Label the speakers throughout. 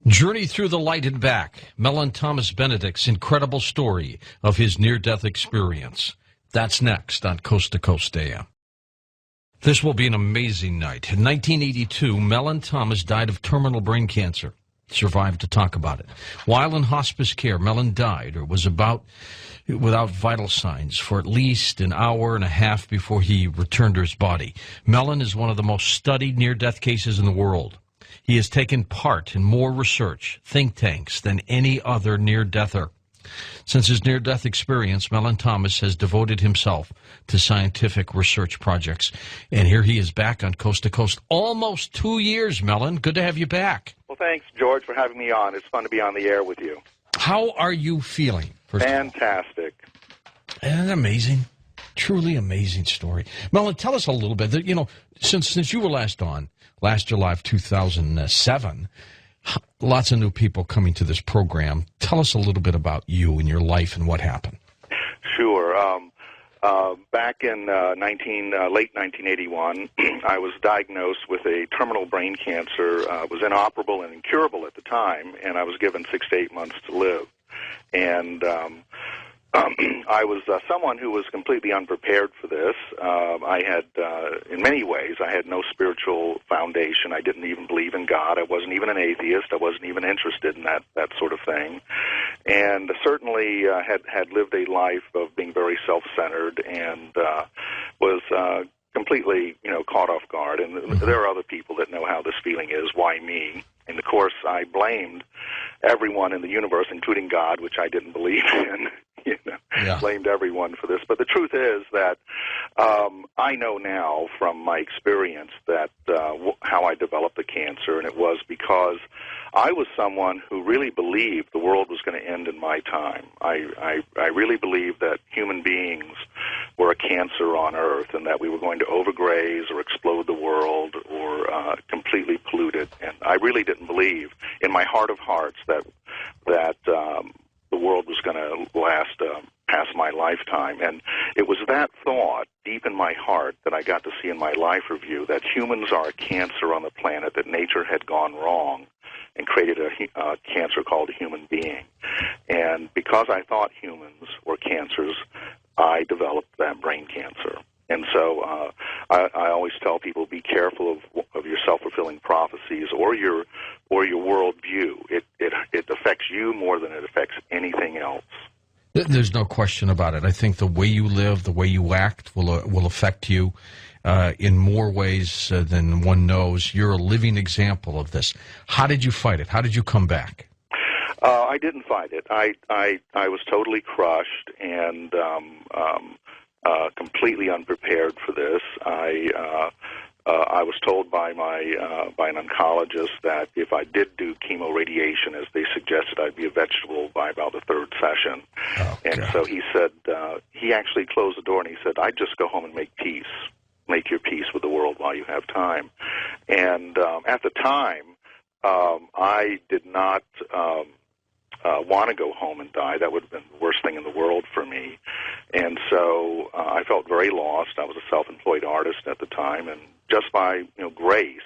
Speaker 1: Journey through the light and back. Mellon Thomas Benedict's incredible story of his near-death experience. That's next on Coast to Coast AM. This will be an amazing night. In 1982, Mellon Thomas died of terminal brain cancer. Survived to talk about it. While in hospice care, Mellon died or was without vital signs for at least an hour and a half before he returned to his body. Mellon is one of the most studied near-death cases in the world. He has taken part in more research, think tanks, than any other near-deather. Since his near-death experience, Mellon Thomas has devoted himself to scientific research projects. And here he is back on Coast to Coast. Almost 2 years, Mellon. Good to have you back.
Speaker 2: Well, thanks, George, for having me on. It's fun to be on the air with you.
Speaker 1: How are you feeling?
Speaker 2: Fantastic.
Speaker 1: An amazing, truly amazing story. Mellon, tell us a little bit. Since you were last on, last July of 2007, lots of new people coming to this program. Tell us a little bit about you and your life and what happened.
Speaker 2: Sure. Back in late 1981, I was diagnosed with a terminal brain cancer. Was inoperable and incurable at the time, and I was given 6 to 8 months to live. And I was someone who was completely unprepared for this. I had, in many ways, I had no spiritual foundation. I didn't even believe in God. I wasn't even an atheist. I wasn't even interested in that sort of thing. And certainly had lived a life of being very self-centered and was completely, caught off guard. And there are other people that know how this feeling is. Why me? And, of course, I blamed everyone in the universe, including God, which I didn't believe in. Blamed everyone for this. But the truth is that I know now from my experience that how I developed the cancer, and it was because I was someone who really believed the world was going to end in my time. I really believed that human beings were a cancer on Earth and that we were going to overgraze or explode the world or completely pollute it. And I really didn't believe in my heart of hearts that the world was going to last past my lifetime. And it was that thought deep in my heart that I got to see in my life review, that humans are a cancer on the planet, that nature had gone wrong and created a cancer called a human being. And because I thought humans were cancers, I developed that brain cancer. And so I always tell people, be careful of your self-fulfilling prophecies or your worldview. It affects you more than it affects anything else.
Speaker 1: There's no question about it. I think the way you live, the way you act will affect you in more ways than one knows. You're a living example of this. How did you fight it? How did you come back?
Speaker 2: I didn't fight it. I was totally crushed and completely unprepared for this. I was told by an oncologist that if I did do chemoradiation, as they suggested, I'd be a vegetable by about the third session.
Speaker 1: Oh,
Speaker 2: and
Speaker 1: God.
Speaker 2: so he said, he actually closed the door and he said, I'd just go home and make peace. Make your peace with the world while you have time. And at the time, I did not want to go home and die. That would have been the worst thing in the world for me. And so I felt very lost. I was a self-employed artist at the time, and just by grace,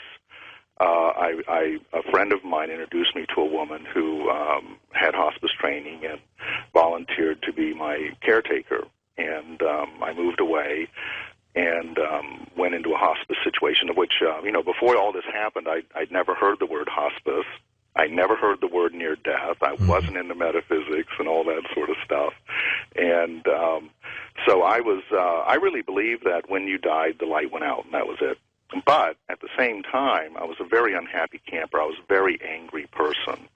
Speaker 2: a friend of mine introduced me to a woman who had hospice training and volunteered to be my caretaker. And I moved away and went into a hospice situation, of which, before all this happened, I'd never heard the word hospice. I never heard the word near death. I wasn't into metaphysics and all that sort of stuff. And so I really believed that when you died, the light went out, and that was it. But at the same time, I was a very unhappy camper. I was a very angry person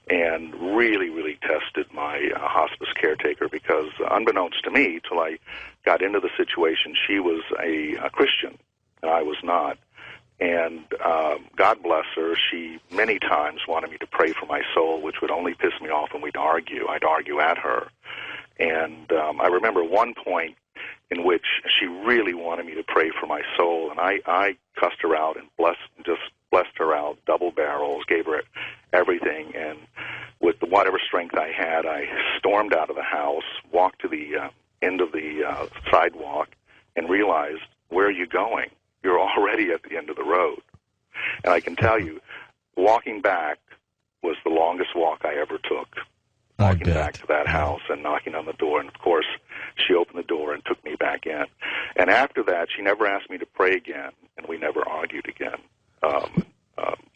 Speaker 2: and really, really tested my hospice caretaker because unbeknownst to me, till I got into the situation, she was a Christian, and I was not. And God bless her, she many times wanted me to pray for my soul, which would only piss me off when we'd argue. I'd argue at her. And I remember one point in which she really wanted me to pray for my soul, and I cussed her out and blessed her out, double barrels, gave her everything, and with whatever strength I had, I stormed out of the house, walked to the end of the sidewalk, and realized, where are you going? You're already at the end of the road. And I can tell you, walking back was the longest walk I ever took,
Speaker 1: I
Speaker 2: walking
Speaker 1: bet.
Speaker 2: back to that house and knocking on the door. And, of course, she opened the door and took me back in. And after that, she never asked me to pray again, and we never argued again.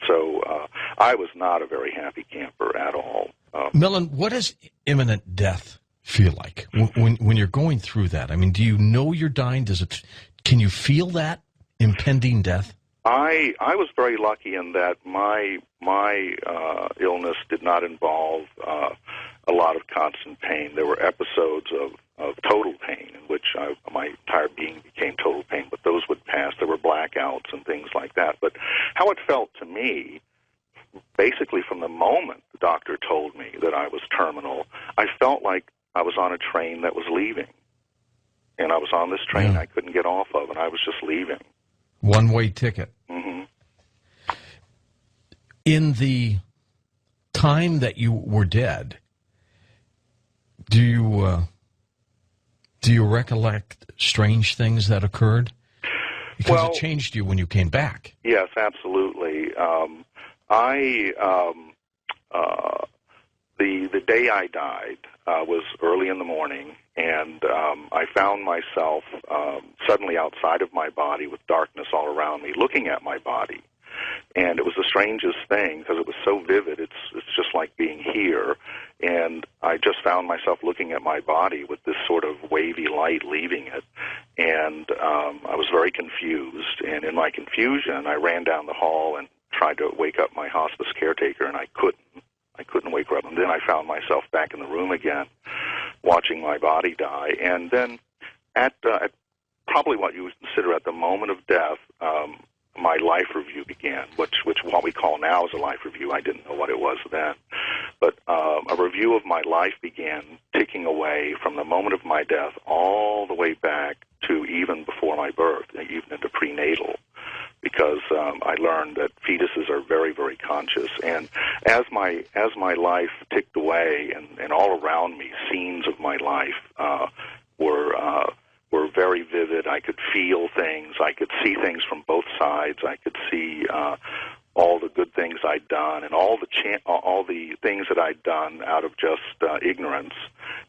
Speaker 2: So I was not a very happy camper at all.
Speaker 1: Millen, what does imminent death feel like when you're going through that? I mean, do you know you're dying? Can you feel that impending death?
Speaker 2: I was very lucky in that my illness did not involve a lot of constant pain. There were episodes of total pain in which my entire being became total pain, but those would pass. There were blackouts and things like that. But how it felt to me, basically from the moment the doctor told me that I was terminal, I felt like I was on a train that was leaving. And I was on this train I couldn't get off of, and I was just leaving.
Speaker 1: One-way ticket.
Speaker 2: Mm-hmm.
Speaker 1: In the time that you were dead, do you recollect strange things that occurred? Because it changed you when you came back.
Speaker 2: Yes, absolutely. The day I died was early in the morning, and I found myself suddenly outside of my body with darkness all around me, looking at my body. And it was the strangest thing because it was so vivid. It's just like being here. And I just found myself looking at my body with this sort of wavy light leaving it. And I was very confused. And in my confusion, I ran down the hall and tried to wake up my hospice caretaker, and I couldn't. I couldn't wake her up. And then I found myself back in the room again, watching my body die. And then at probably what you would consider at the moment of death, my life review began, which what we call now is a life review. I didn't know what it was then. But a review of my life began ticking away from the moment of my death all the way back to even before my birth, even into prenatal, because I learned that fetuses are very, very conscious. And as my life ticked away and all around me, scenes of my life were very vivid. I could feel things. I could see things from both sides. I could see all the good things I'd done and all the things that I'd done out of just ignorance.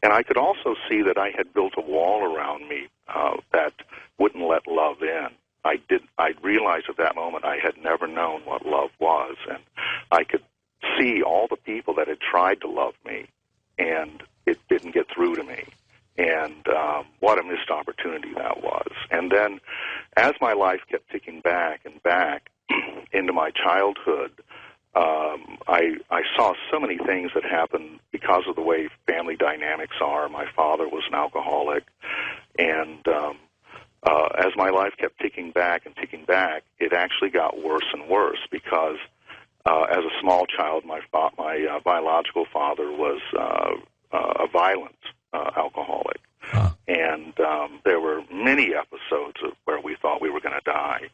Speaker 2: And I could also see that I had built a wall around me that wouldn't let love in. I realized at that moment I had never known what love was, and I could see all the people that had tried to love me, and it didn't get through to me. And what a missed opportunity that was. And then as my life kept ticking back and back into my childhood, I saw so many things that happened because of the way family dynamics are. My father was an alcoholic, and as my life kept ticking back, it actually got worse and worse because as a small child, my biological father was a violent alcoholic.
Speaker 1: Huh.
Speaker 2: And there were many episodes where we thought we were going to die.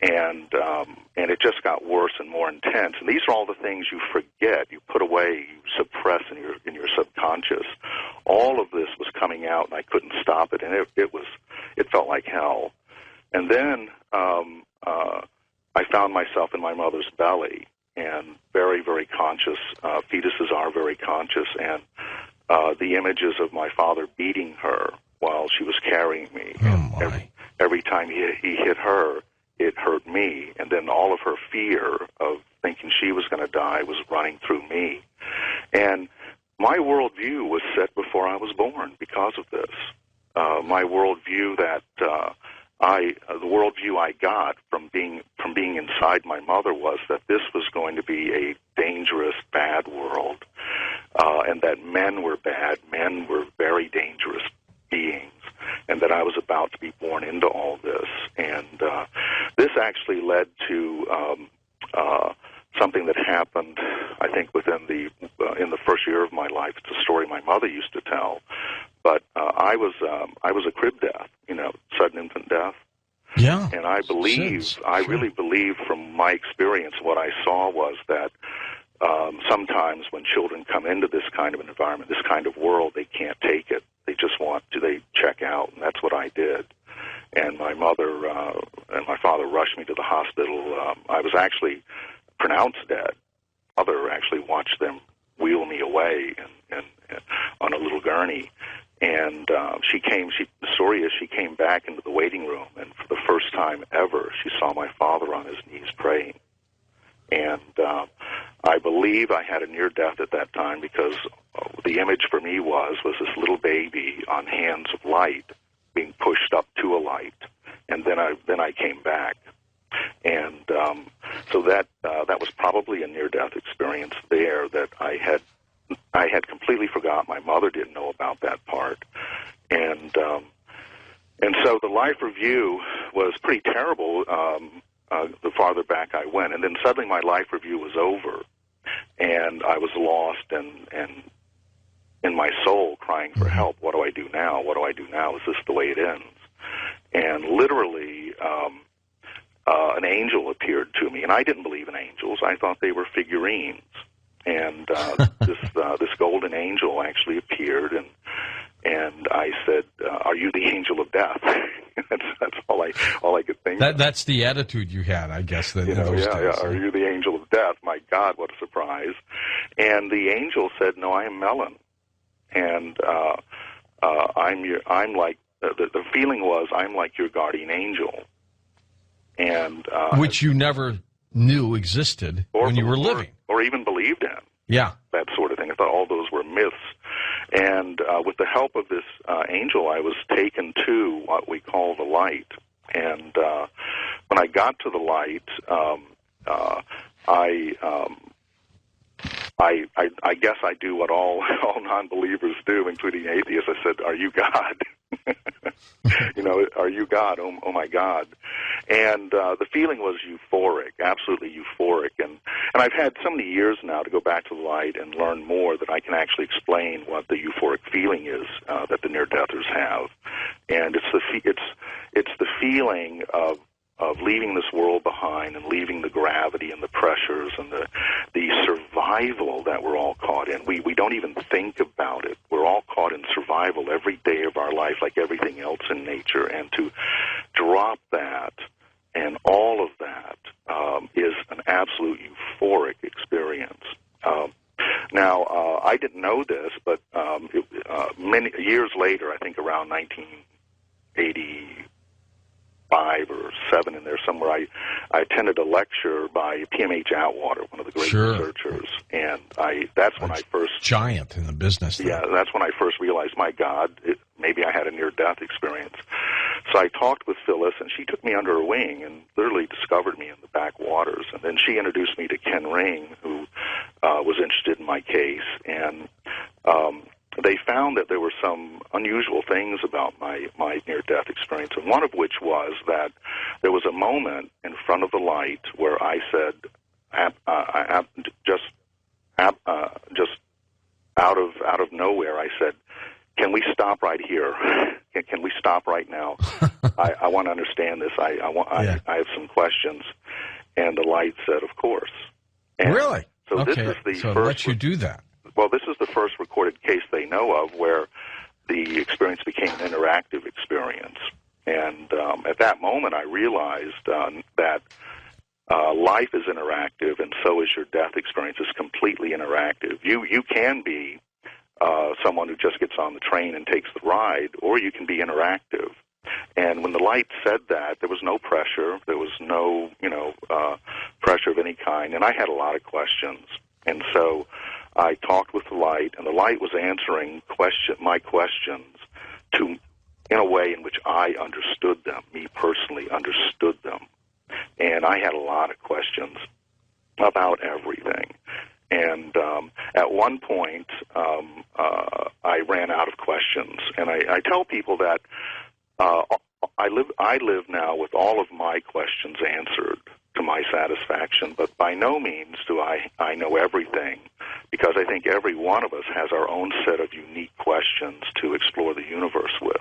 Speaker 2: And it just got worse and more intense. And these are all the things you forget, you put away, you suppress in your subconscious. All of this was coming out, and I couldn't stop it. And it felt like hell. And then I found myself in my mother's belly, and very, very conscious. Fetuses are very conscious, and the images of my father beating her while she was carrying me.
Speaker 1: Oh, my.
Speaker 2: Every time he hit her, it hurt me, and then all of her fear of thinking she was going to die was running through me. And my worldview was set before I was born because of this. My worldview the worldview I got from being inside my mother was that this was going to be a dangerous, bad world, and that men were bad, men were very dangerous beings, and that I was about to be born into all this. And this actually led to something that happened, I think, in the first year of my life. It's a story my mother used to tell. But I was a crib death, sudden infant death.
Speaker 1: Yeah.
Speaker 2: And I really believe from my experience, what I saw was that sometimes when children come into this kind of an environment, this kind of world, they can't take it. They just they check out, and that's what I did. And my mother and my father rushed me to the hospital. I was actually pronounced dead. Mother actually watch them wheel me away and on a little gurney. And the story is she came back into the waiting room, and for the first time ever, she saw my father on his knees praying. And I believe I had a near death at that time, because the image for me was this little baby on hands of light being pushed up to a light, and then I came back. And so that was probably a near death experience there that I had completely forgot. My mother didn't know about that part, and so the life review was pretty terrible. The farther back I went, and then suddenly my life review was over, and I was lost and in my soul crying for help. What do I do now? What do I do now? Is this the way it ends? And literally, an angel appeared to me, and I didn't believe in angels. I thought they were figurines. And this golden angel actually appeared, and I said, "Are you the angel of death?" that's all I could think.
Speaker 1: That's the attitude you had, I guess. Then in those days.
Speaker 2: Yeah. Are you the angel of death? My God, what a surprise! And the angel said, "No, I am Mellon, and I'm like the feeling was I'm like your guardian angel." And
Speaker 1: which you never knew existed when you were living,
Speaker 2: or even believed in.
Speaker 1: Yeah,
Speaker 2: that sort of thing. I thought all those were myths. And with the help of this angel, I was taken to what we call the light. And when I got to the light, I guess I do what all non-believers do, including atheists. I said, "Are you God?" Are you God? Oh my God. And the feeling was euphoric, absolutely euphoric. And I've had so many years now to go back to the light and learn more that I can actually explain what the euphoric feeling is that the near-deathers have. And it's the feeling of leaving this world behind and leaving the gravity and the pressures and the survival that we're all caught in. We don't even think about it. We're all caught in survival every day of our life, like everything else in nature. And to drop that and all of that is an absolute euphoric experience. Now, I didn't know this, but many years later, I think around 1985 or 7 in there somewhere, I attended a lecture by PMH Atwater, one of the great researchers, and that's when I first...
Speaker 1: Giant in the business.
Speaker 2: Yeah, that's when I first realized, my God, maybe I had a near-death experience. So I talked with Phyllis, and she took me under her wing and literally discovered me in the backwaters. And then she introduced me to Ken Ring, who was interested in my case, and they found that there were some unusual things about my near-death experience, and one of which was that there was a moment in front of the light where I said, just out of nowhere, I said, "Can we stop right here? Can we stop right now? I want to understand this. I have some questions." And the light said, "Of course." And
Speaker 1: really?
Speaker 2: So
Speaker 1: okay.
Speaker 2: This is the
Speaker 1: so
Speaker 2: first.
Speaker 1: Let you do that.
Speaker 2: Well, this is the first recorded case they know of where the experience became an interactive experience. And at that moment, I realized that life is interactive, and so is your death experience is completely interactive. You can be someone who just gets on the train and takes the ride, or you can be interactive. And when the light said that, there was no pressure. There was no, pressure of any kind. And I had a lot of questions. And so I talked with the light, and the light was answering my questions in a way in which I understood them, me personally understood them. And I had a lot of questions about everything. And at one point, I ran out of questions. And I tell people that I live now with all of my questions answered to my satisfaction, but by no means do I know everything, because I think every one of us has our own set of unique questions to explore the universe with.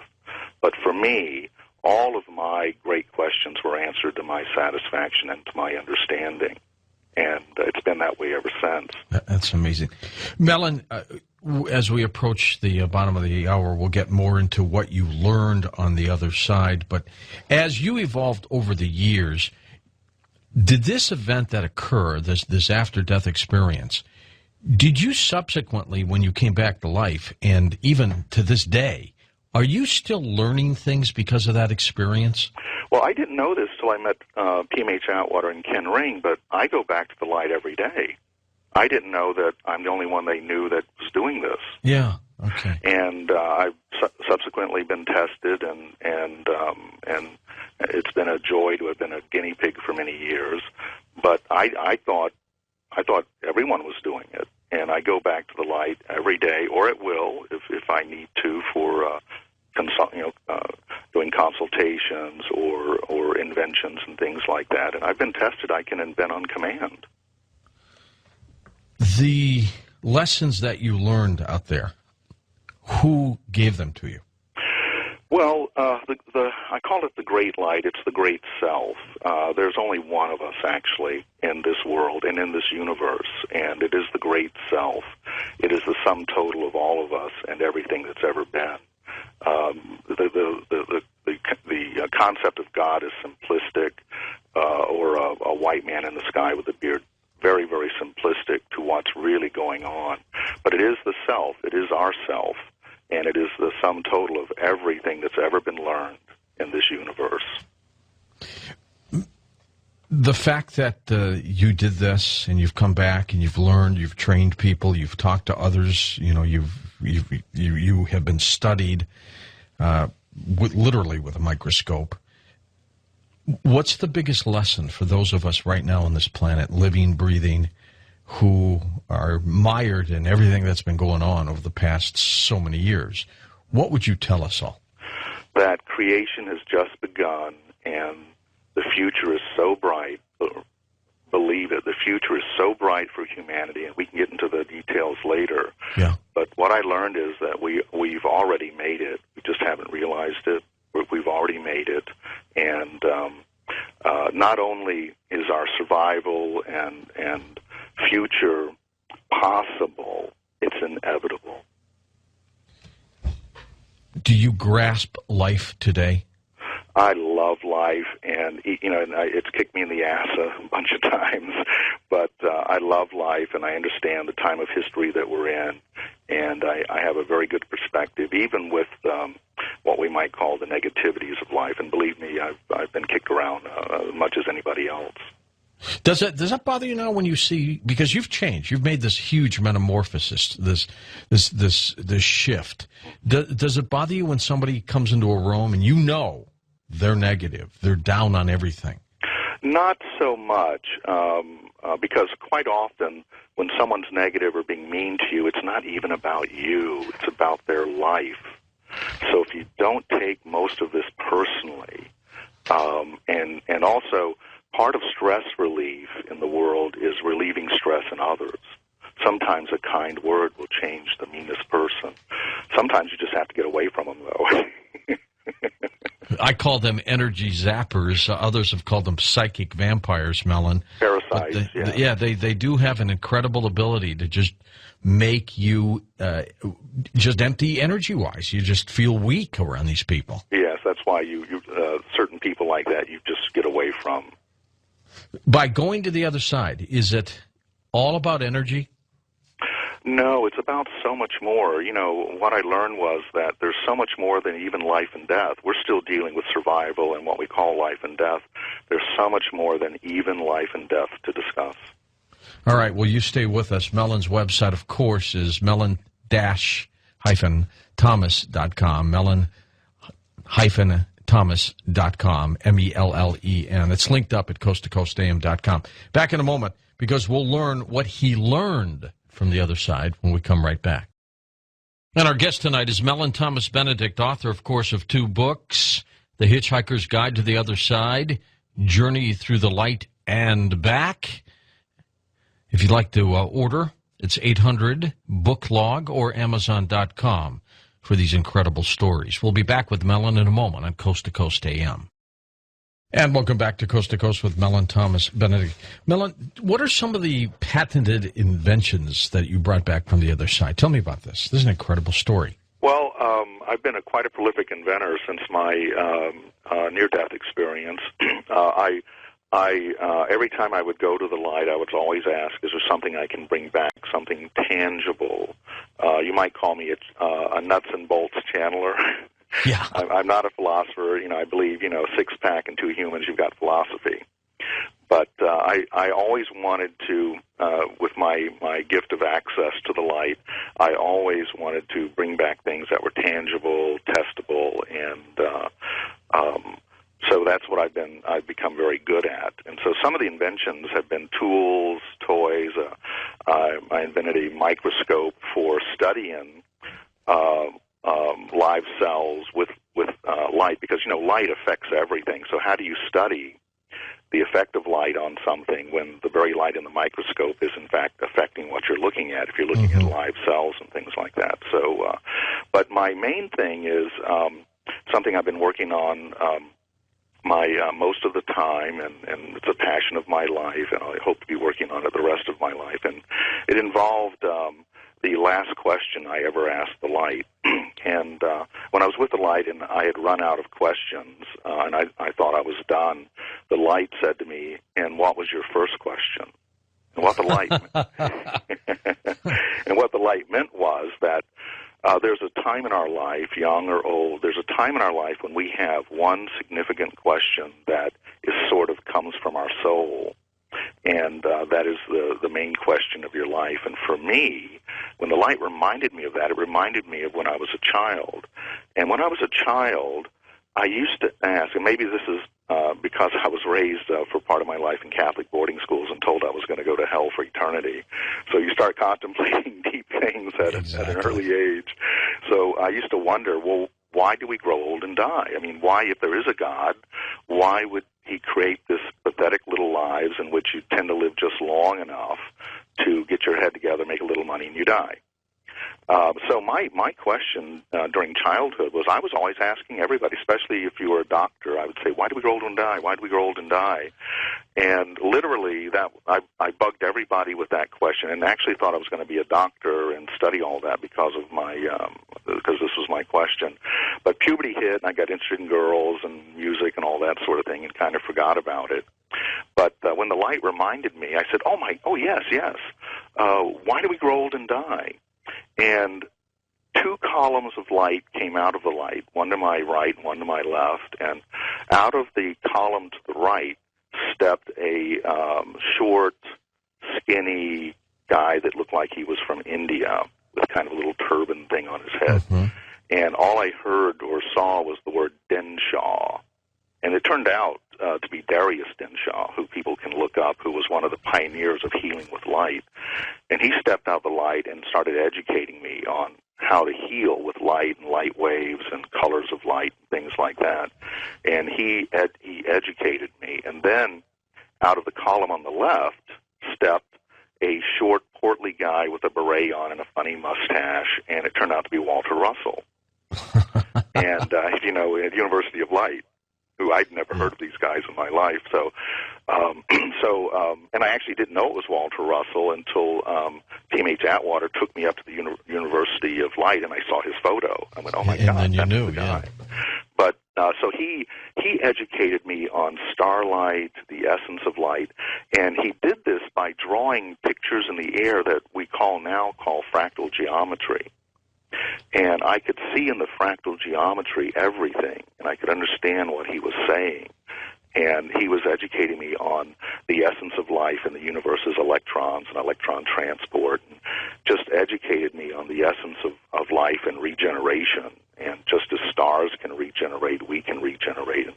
Speaker 2: But for me, all of my great questions were answered to my satisfaction and to my understanding. And it's been that way ever since.
Speaker 1: That's amazing. Mellon, as we approach the bottom of the hour, we'll get more into what you learned on the other side. But as you evolved over the years, did this event that occurred, this after-death experience, Did you subsequently, when you came back to life, and even to this day, are you still learning things because of that experience?
Speaker 2: Well, I didn't know this till I met PMH Atwater and Ken Ring, but I go back to the light every day. I didn't know that I'm the only one they knew that was doing this.
Speaker 1: Yeah. Okay.
Speaker 2: And I've subsequently been tested, and it's been a joy to have been a guinea pig for many years. But I thought everyone was doing it, and I go back to the light every day, or at will, if I need to, for doing consultations or inventions and things like that. And I've been tested. I can invent on command.
Speaker 1: The lessons that you learned out there, who gave them to you?
Speaker 2: Well, I call it the great light. It's the great self. There's only one of us, actually, in this world and in this universe, and it is the great self. It is the sum total of all of us and everything that's ever been. The concept of God is simplistic, or a white man in the sky with a beard. Very, very simplistic to what's really going on. But it is the self. It is our self. And it is the sum total of everything that's ever been learned in this universe.
Speaker 1: The fact that you did this and you've come back and you've learned, you've trained people, you've talked to others, you have been studied literally with a microscope. What's the biggest lesson for those of us right now on this planet, living, breathing, who are mired in everything that's been going on over the past so many years? What would you tell us all?
Speaker 2: That creation has just begun, and the future is so bright. Believe it, the future is so bright for humanity, and we can get into the details later.
Speaker 1: Yeah.
Speaker 2: But what I learned is that we've already made it. We just haven't realized it. We've already made it, and not only is our survival and future possible, it's inevitable.
Speaker 1: Do you grasp life today?
Speaker 2: I love life, and it's kicked me in the ass a bunch of times, but I love life, and I understand the time of history that we're in, and I have a very good perspective, even with what we might call the negativities of life. And believe me, I've been kicked around as much as anybody else.
Speaker 1: Does that bother you now when you see, because you've changed, you've made this huge metamorphosis, this shift. Does it bother you when somebody comes into a room and you know they're negative, they're down on everything?
Speaker 2: Not so much, because quite often when someone's negative or being mean to you, it's not even about you, it's about their life. So if you don't take most of this personally, and also part of stress relief in the world is relieving stress in others. Sometimes a kind word will change the meanest person. Sometimes you just have to get away from them, though.
Speaker 1: I call them energy zappers. Others have called them psychic vampires, Mellon.
Speaker 2: Parasites,
Speaker 1: They do have an incredible ability to just make you just empty energy-wise. You just feel weak around these people.
Speaker 2: Yes, that's why you certain people like that you just get away from.
Speaker 1: By going to the other side, is it all about energy?
Speaker 2: No, it's about so much more. What I learned was that there's so much more than even life and death. We're still dealing with survival and what we call life and death. There's so much more than even life and death to discuss.
Speaker 1: All right, well, you stay with us. Mellon's website, of course, is mellon-thomas.com, mellon-thomas.com, MELLEN. It's linked up at coasttocoastam.com. Back in a moment, because we'll learn what he learned from the other side when we come right back. And our guest tonight is Mellon Thomas Benedict, author, of course, of 2 books, The Hitchhiker's Guide to the Other Side, Journey Through the Light and Back. If you'd like to order, it's 800-BOOKLOG or Amazon.com for these incredible stories. We'll be back with Mellon in a moment on Coast to Coast AM. And welcome back to Coast with Mellon Thomas Benedict. Mellon, what are some of the patented inventions that you brought back from the other side? Tell me about this. This is an incredible story.
Speaker 2: Well, I've been quite a prolific inventor since my near-death experience. I Every time I would go to the light, I would always ask, is there something I can bring back, something tangible? You might call me a nuts and bolts channeler.
Speaker 1: Yeah.
Speaker 2: I'm not a philosopher. I believe, six-pack and two humans, you've got philosophy. But I always wanted to, with my gift of access to the light, I always wanted to bring back things that were tangible, testable, and so that's what I've become very good at. And so some of the inventions have been tools, toys. I invented a microscope for studying live cells with light, because light affects everything. So how do you study the effect of light on something when the very light in the microscope is in fact affecting what you're looking at, if you're looking at live cells and things like that? So, but my main thing is something I've been working on most of the time, and it's a passion of my life, and I hope to be working on it the rest of my life. And it involved the last question I ever asked the light. And when I was with the light and I had run out of questions, and I thought I was done, the light said to me, "And what was your first question?" And what the light and what the light meant was that there's a time in our life, young or old, there's a time in our life when we have one significant question that is sort of comes from our soul, and that is the main question of your life. And for me, when the light reminded me of that, it reminded me of when I was a child. And when I was a child, I used to ask, and maybe this is because I was raised for part of my life in Catholic boarding schools and told I was going to go to hell for eternity. So you start contemplating deep things at an early age. So I used to wonder, well, why do we grow old and die? I mean, why, if there is a God, why would he create this pathetic little lives in which you tend to live just long enough to get your head together, make a little money, and you die? So my question during childhood was, I was always asking everybody, especially if you were a doctor, I would say, why do we grow old and die? Why do we grow old and die? And literally, that I bugged everybody with that question, and actually thought I was going to be a doctor and study all that because of because this was my question. But puberty hit, and I got interested in girls and music and all that sort of thing, and kind of forgot about it. But when the light reminded me, I said, oh yes. Why do we grow old and die? And two columns of light came out of the light, one to my right, one to my left, and out of the column to the right stepped a short, skinny guy that looked like he was from India with kind of a little turban thing on his head. Mm-hmm. And all I heard or saw was the word Denshaw. And it turned out to be Darius Denshaw, who people can look up, who was one of the pioneers of healing with light. And he stepped out the light and started educating me on how to heal with light and light waves and colors of light, things like that. And he educated me. And then out of the column on the left stepped a short, portly guy with a beret on and a funny mustache, and it turned out to be Walter Russell. And, at University of Light, who I'd never heard of these guys in my life. So, and I actually didn't know it was Walter Russell until T.M.H. Atwater took me up to the University of Light, and I saw his photo. I went, oh, my God, that's the guy. But so he educated me on starlight, the essence of light, and he did this by drawing pictures in the air that we now call fractal geometry. And I could see in the fractal geometry everything, and I could understand what he was saying. And he was educating me on the essence of life in the universe's electrons and electron transport, and just educated me on the essence of life and regeneration. And just as stars can regenerate, we can regenerate.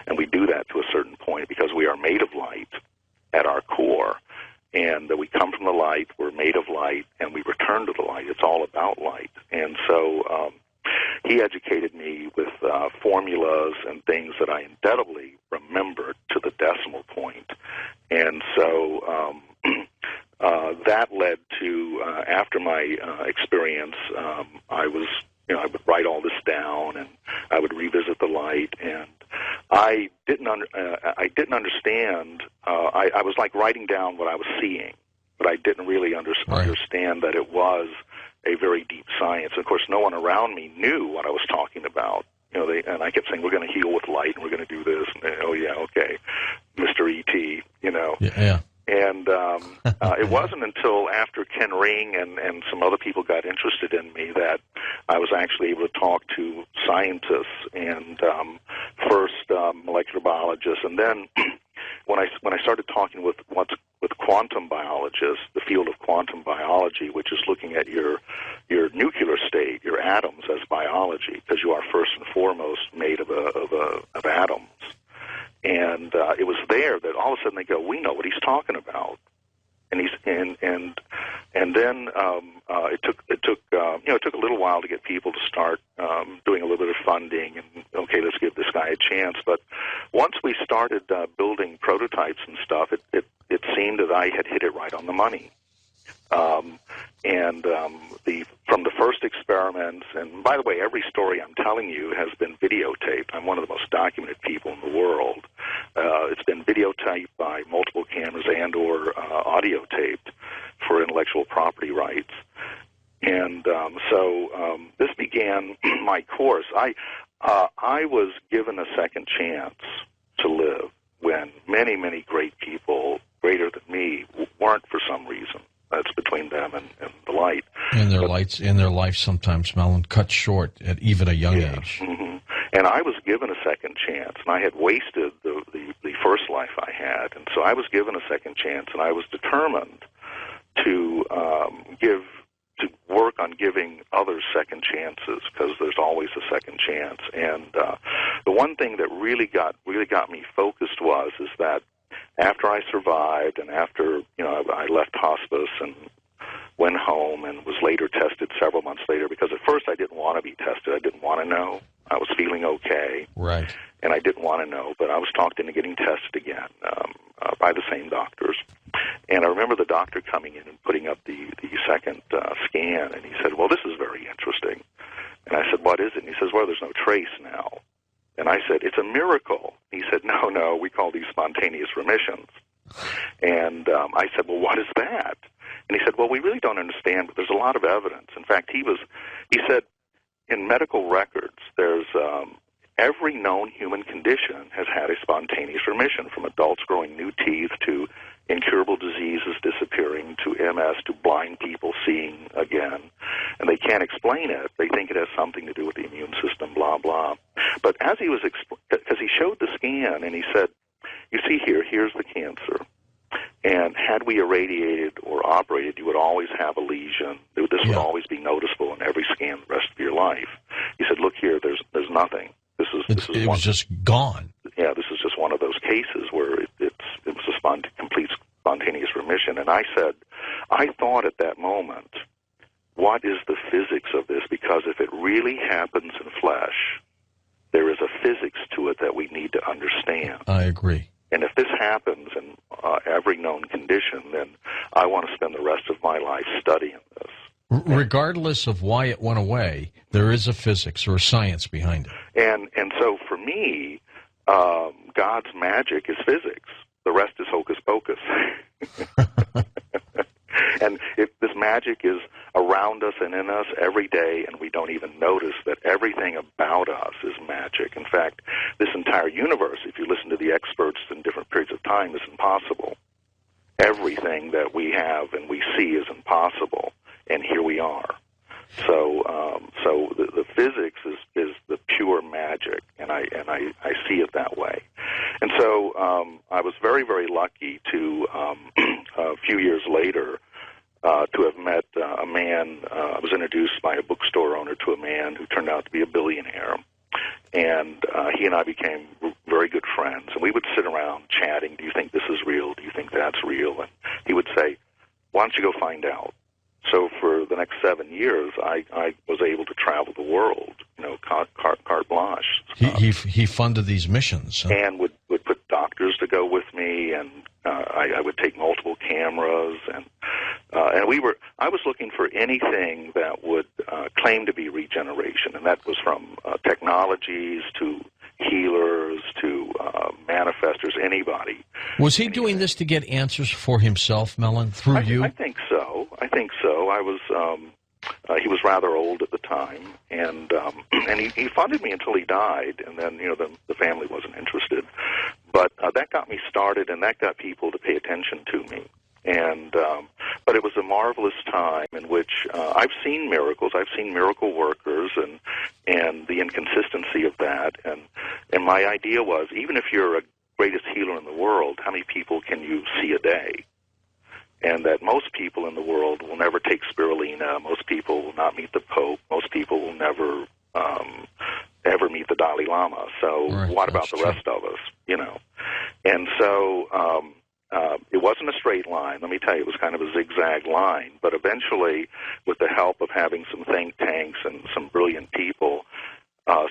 Speaker 2: And we do that to a certain point because we are made of light at our core. And we come from the light, we're made of light, and we return to the light. It's all about light. And so he educated me with formulas and things that I indelibly remembered to the decimal point. And so that led to, after my experience, I would write all this down, and I would revisit the light, and I didn't understand. I was like writing down what I was seeing, but I didn't really understand that it was a very deep science. Of course, no one around me knew what I was talking about. and I kept saying, we're going to heal with light, and we're going to do this. And oh yeah, okay, Mr. E.T.
Speaker 1: Yeah.
Speaker 2: And it wasn't until after Ken Ring and some other people got interested in me that I was actually able to talk to scientists and first molecular biologists, and then when I started talking with quantum biologists, the field of quantum biology, which is looking at your nuclear state, your atoms as biology, because you are first and foremost made of atoms. And it was there that all of a sudden they go, we know what he's talking about, and then it took a little while to get people to start doing a little bit of funding, and okay, let's give this guy a chance. But once we started building prototypes and stuff, it seemed that I had hit it right on the money. From the first experiments, and by the way, every story I'm telling you has been videotaped. I'm one of the most documented people in the world. It's been videotaped by multiple cameras and/or audio taped for intellectual property rights. And so this began my course. I was given a second chance to live when many, many great people, greater than me, weren't for some reason. That's between them and the light.
Speaker 1: And their life sometimes, Mellon, cut short at even a young age.
Speaker 2: Mm-hmm. And I was given a second chance, and I had wasted the first life I had, and so I was given a second chance, and I was determined to work on giving others second chances, because there's always a second chance. And the one thing that really got me focused is that after I survived, and after I left hospice and went home and was later tested several months later, because at first I didn't want to be tested. I didn't want to know. I was feeling okay.
Speaker 1: Right.
Speaker 2: And I didn't want to know, but I was talked into getting tested again by the same doctors. And I remember the doctor coming in and putting up the second scan, and he said, well, this is very interesting. And I said, what is it? And he says, well, there's no trace now. And I said, it's a miracle. He said, no, we call these spontaneous remissions. And I said, well, what is that? And he said, well, we really don't understand, but there's a lot of evidence. In fact, he said, in medical records, there's every known human condition has had a spontaneous remission, from adults growing new teeth to incurable diseases disappearing to MS to blind people seeing again. And they can't explain it. They think it has something to do with the immune system, blah, blah. But as he was, because he showed the scan and he said, you see here's the cancer. And had we irradiated or operated, you would always have a lesion. This would always be noticeable in every scan the rest of your life. He said, look here, there's nothing. It was
Speaker 1: just gone.
Speaker 2: Yeah, this is just one of those cases where it was a complete spontaneous remission. And I said, I thought at that moment, what is the physics of this? Because if it really happens in flesh, there is a physics to it that we need to understand.
Speaker 1: I agree.
Speaker 2: And if this happens in every known condition, then I want to spend the rest of my life studying this.
Speaker 1: Regardless of why it went away, there is a physics or a science behind it.
Speaker 2: And so for me, God's magic is physics. The rest is hocus pocus. And if this magic is around us and in us every day, and we don't even notice that everything about us is magic. In fact, this entire universe, if you listen to the experts in different periods of time, is impossible. Everything that we have and we see is impossible, and here we are. So the physics is the pure magic, and I see it that way. And so I was very, very lucky to a few years later to have met a man. I was introduced by a bookstore owner to a man who turned out to be a billionaire, and he and I became very good friends. And we would sit around chatting. Do you think this is real? Do you think that's real? And he would say, why don't you go find out? So for the next 7 years, I was able to travel the world, carte blanche.
Speaker 1: He funded these missions. Huh?
Speaker 2: And would put doctors to go with me, and I would take multiple cameras, and I was looking for anything that would claim to be regeneration, and that was from technologies to healers to manifestors, anybody.
Speaker 1: Was he doing this to get answers for himself, Mellon, through you?
Speaker 2: I think so. he was rather old at the time, and he funded me until he died, and then the family wasn't interested. But that got me started, and that got people to pay attention to me. And but it was a marvelous time in which I've seen miracles. I've seen miracle workers, and the inconsistency of that. And my idea was, even if you're a greatest healer in the world, how many people can you see a day? And that most people in the world will never take spirulina. Most people will not meet the Pope. Most people will never ever meet the Dalai Lama. So
Speaker 1: right,
Speaker 2: what about the rest of us? And so it wasn't a straight line. Let me tell you, it was kind of a zigzag line. But eventually, with the help of having some think tanks and some brilliant people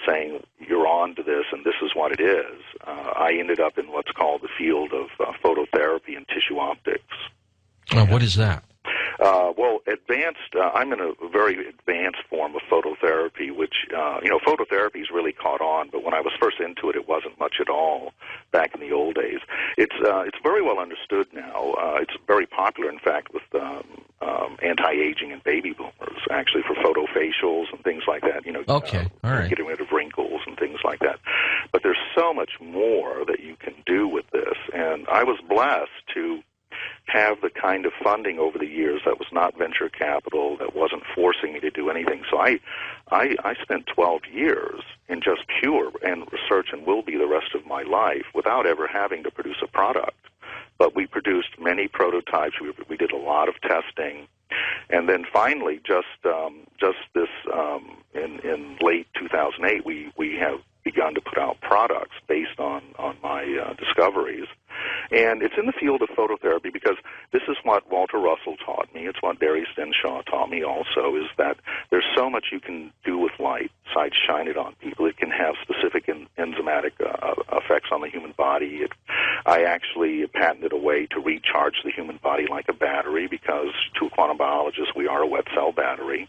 Speaker 2: saying, you're on to this and this is what it is, I ended up in what's called the field of phototherapy and tissue optics.
Speaker 1: What is that?
Speaker 2: Well, advanced, I'm in a very advanced form of phototherapy, which, phototherapy's really caught on, but when I was first into it, it wasn't much at all back in the old days. It's very well understood now. It's very popular, in fact, with anti-aging and baby boomers, actually, for photofacials and things like that,
Speaker 1: Okay, all right.
Speaker 2: Getting rid of wrinkles and things like that. But there's so much more that you can do with this, and I was blessed to have the kind of funding over the years that was not venture capital, that wasn't forcing me to do anything. So I spent 12 years in just pure and research, and will be the rest of my life, without ever having to produce a product. But we produced many prototypes. We did a lot of testing, and then finally, just this in late 2008, we have begun to put out products based on my discoveries. And it's in the field of phototherapy because this is what Walter Russell taught me. It's what Barry Stenshaw taught me also, is that there's so much you can do with light, besides shine it on people. It can have specific enzymatic effects on the human body. I actually patented a way to recharge the human body like a battery, because to a quantum biologist, we are a wet cell battery.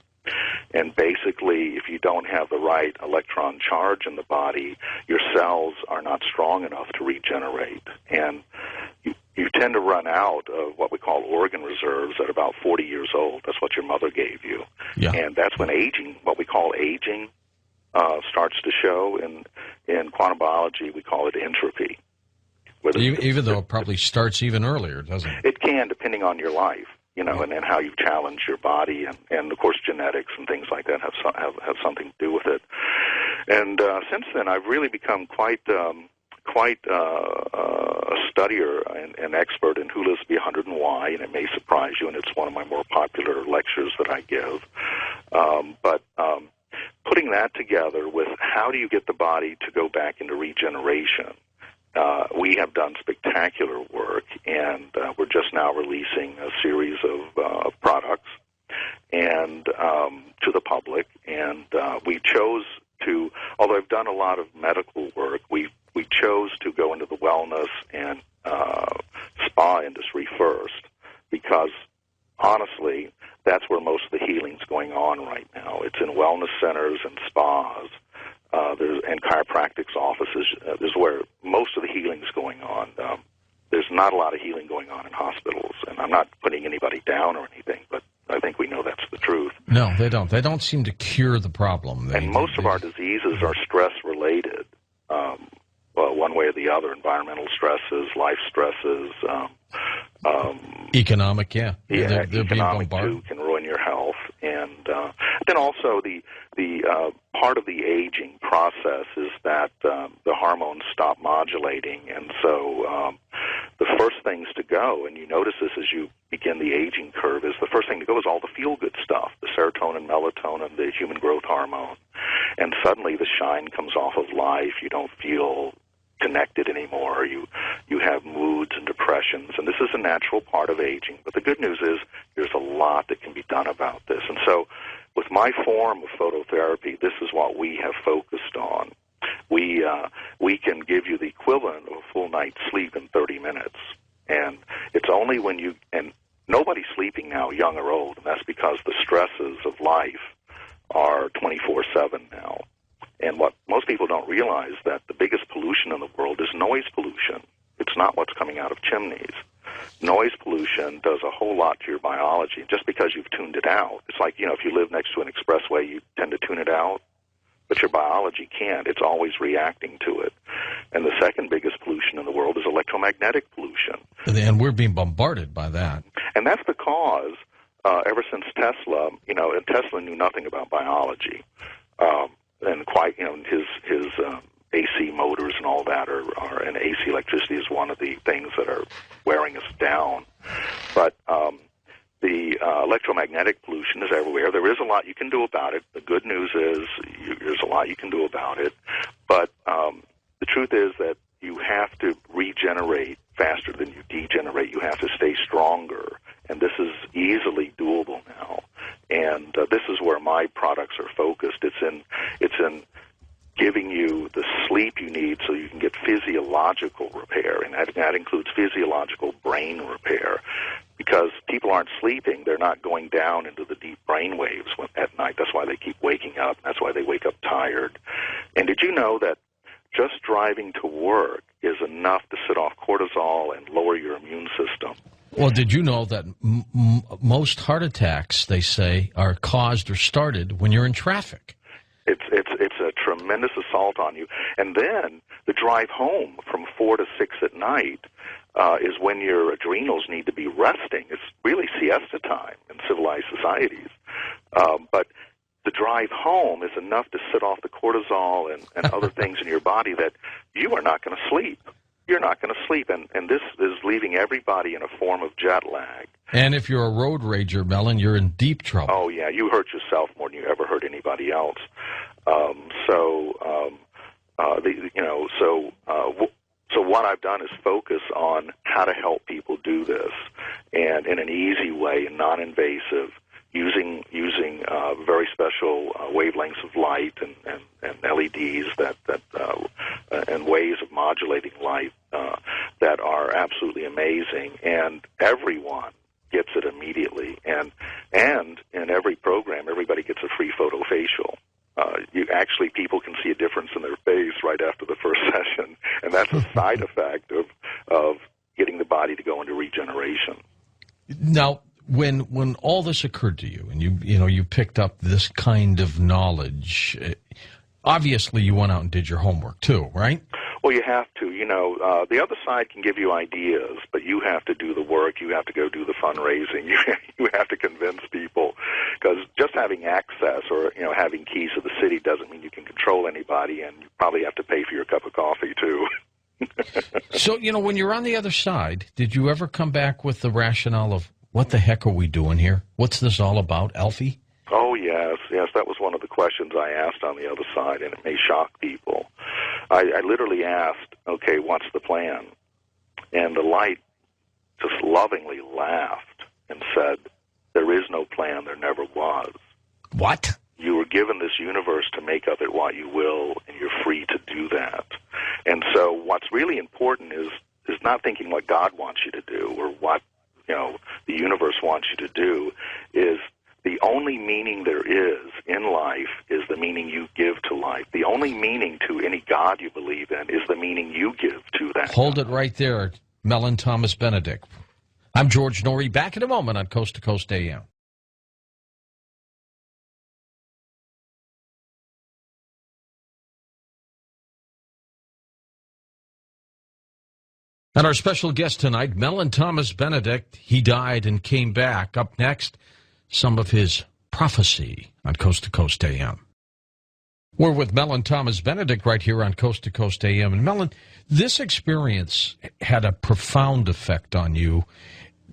Speaker 2: And basically, if you don't have the right electron charge in the body, your cells are not strong enough to regenerate. And you tend to run out of what we call organ reserves at about 40 years old. That's what your mother gave you.
Speaker 1: Yeah.
Speaker 2: And that's when aging, what we call aging, starts to show. In quantum biology, we call it entropy.
Speaker 1: Even though it probably starts even earlier, doesn't it?
Speaker 2: It can, depending on your life. And then how you challenge your body, and of course genetics and things like that have something to do with it. And since then, I've really become quite a studier and expert in Who Lives Beyond and Why, and it may surprise you, and it's one of my more popular lectures that I give. But putting that together with how do you get the body to go back into regeneration, we have done spectacular work, and we're just now releasing a series of products and to the public. And we chose to, although I've done a lot of medical work, we chose to go into the wellness and spa industry first, because honestly, that's where most of the healing's going on right now. It's in wellness centers and spas. And chiropractic offices, is where most of the healing is going on. There's not a lot of healing going on in hospitals, and I'm not putting anybody down or anything, but I think we know that's the truth.
Speaker 1: No, they don't. They don't seem to cure the problem.
Speaker 2: Most of our diseases are stress-related, one way or the other. Environmental stresses, life stresses.
Speaker 1: Economic, yeah. They're
Speaker 2: economic
Speaker 1: being
Speaker 2: too can ruin your health. And then also the part of the aging process is that the hormones stop modulating, and so the first things to go, and you notice this as you begin the aging curve, is the first thing to go is all the feel-good stuff, the serotonin, melatonin, the human growth hormone, and suddenly the shine comes off of life. You don't feel connected anymore. You have moods and depressions, and this is a natural part of aging. But the good news is there's a lot that can be done about this. And so with my form of phototherapy, this is what we have focused on. We can give you the equivalent of a full night's sleep in 30 minutes. And it's only when and nobody's sleeping now, young or old, and that's because the stresses of life are 24/7 now. And what most people don't realize, that the biggest pollution in the world is noise pollution. It's not what's coming out of chimneys. Noise pollution does a whole lot to your biology. Just because you've tuned it out, it's like, if you live next to an expressway, you tend to tune it out. But your biology can't. It's always reacting to it. And the second biggest pollution in the world is electromagnetic pollution.
Speaker 1: And we're being bombarded by that.
Speaker 2: And that's because ever since Tesla, and Tesla knew nothing about biology. And quite, his AC motors and all that and AC electricity is one of the things that are wearing us down. But the electromagnetic pollution is everywhere. There is a lot you can do about it. The good news is there's a lot you can do about it. But the truth is that you have to regenerate faster than you degenerate. You have to stay stronger. And this is easily doable now. And this is where my products are focused. It's in giving you the sleep you need so you can get physiological repair, and that includes physiological brain repair. Because people aren't sleeping, they're not going down into the deep brain waves at night. That's why they keep waking up. That's why they wake up tired. And did you know that just driving to work is enough to set off cortisol and lower your immune system?
Speaker 1: Well, did you know that most heart attacks, they say, are caused or started when you're in traffic?
Speaker 2: It's a tremendous assault on you. And then the drive home from 4 to 6 at night is when your adrenals need to be resting. It's really siesta time in civilized societies. But the drive home is enough to set off the cortisol and other things in your body that you are not going to sleep. You're not going to sleep, and this is leaving everybody in a form of jet lag.
Speaker 1: And if you're a road rager, Mellon, you're in deep trouble.
Speaker 2: Oh, yeah, you hurt yourself more than you ever hurt anybody else. So what I've done is focus on how to help people do this, and in an easy way and non-invasive, using very special wavelengths of light and LEDs and ways of modulating light that are absolutely amazing, and everyone gets it immediately. And in every program, everybody gets a free photofacial. People can see a difference in their face right after the first session, and that's a side effect of getting the body to go into regeneration.
Speaker 1: Now, when all this occurred to you, and you picked up this kind of knowledge, obviously you went out and did your homework too, right?
Speaker 2: Well, you have to. The other side can give you ideas, but you have to do the work. You have to go do the fundraising. You have to convince people, because just having access or having keys to the city doesn't mean you can control anybody, and you probably have to pay for your cup of coffee too.
Speaker 1: So, when you're on the other side, did you ever come back with the rationale of, what the heck are we doing here? What's this all about, Alfie?
Speaker 2: Oh, yes. That was one of the questions I asked on the other side, and it may shock people. I literally asked, okay, what's the plan? And the light just lovingly laughed and said, there is no plan, there never was.
Speaker 1: What?
Speaker 2: You were given this universe to make of it what you will, and you're free to do that. And so what's really important is not thinking what God wants you to do or what the universe wants you to do. Is the only meaning there is in life is the meaning you give to life. The only meaning to any God you believe in is the meaning you give to that
Speaker 1: Hold
Speaker 2: God.
Speaker 1: it right there, Mellon Thomas Benedict. I'm George Noory, back in a moment on Coast to Coast AM. And our special guest tonight, Mellon Thomas Benedict. He died and came back. Up next, some of his prophecy on Coast to Coast AM. We're with Mellon Thomas Benedict right here on Coast to Coast AM. And Mellon, this experience had a profound effect on you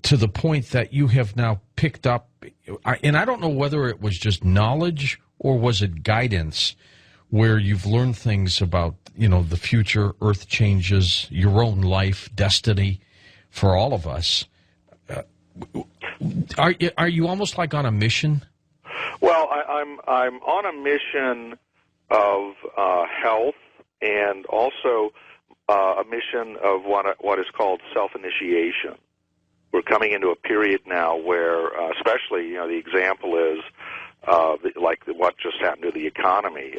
Speaker 1: to the point that you have now picked up, and I don't know whether it was just knowledge or was it guidance, where you've learned things about, the future, earth changes, your own life, destiny for all of us. Are you almost like on a mission?
Speaker 2: Well, I'm on a mission of health, and also a mission of what is called self-initiation. We're coming into a period now where, especially, the example is like what just happened to the economy.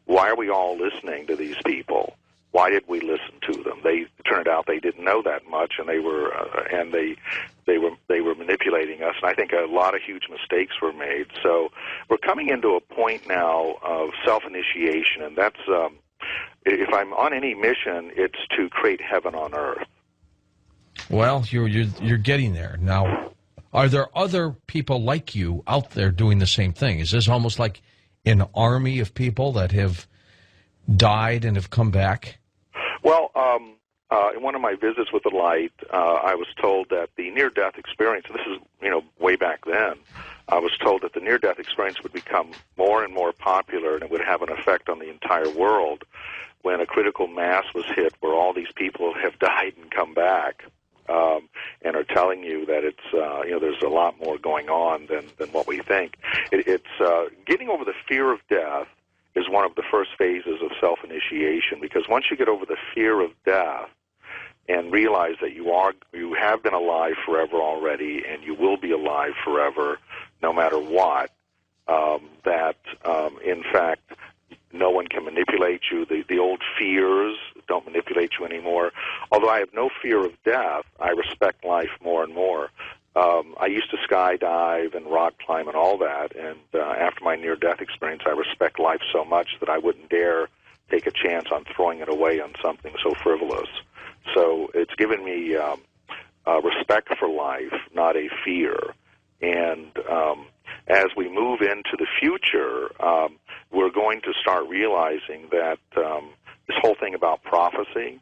Speaker 2: Why are we all listening to these people? why did we listen to them? They turned out they didn't know that much, and they were manipulating us. And I think a lot of huge mistakes were made. So we're coming into a point now of self-initiation, and that's if I'm on any mission, it's to create heaven on earth.
Speaker 1: Well, you're getting there now. Are there other people like you out there doing the same thing? Is this almost like an army of people that have died and have come back?
Speaker 2: Well, in one of my visits with the light, I was told that the near-death experience, and this is, way back then, I was told that the near-death experience would become more and more popular, and it would have an effect on the entire world when a critical mass was hit where all these people have died and come back, and are telling you that it's, there's a lot more going on than what we think. It's getting over the fear of death is one of the first phases of self-initiation, because once you get over the fear of death and realize that you have been alive forever already and you will be alive forever no matter what, in fact, no one can manipulate you. The old fears don't manipulate you anymore. Although I have no fear of death, I respect life more and more. I used to skydive and rock climb and all that, and after my near-death experience, I respect life so much that I wouldn't dare take a chance on throwing it away on something so frivolous. So it's given me respect for life, not a fear. And as we move into the future, we're going to start realizing that this whole thing about prophecy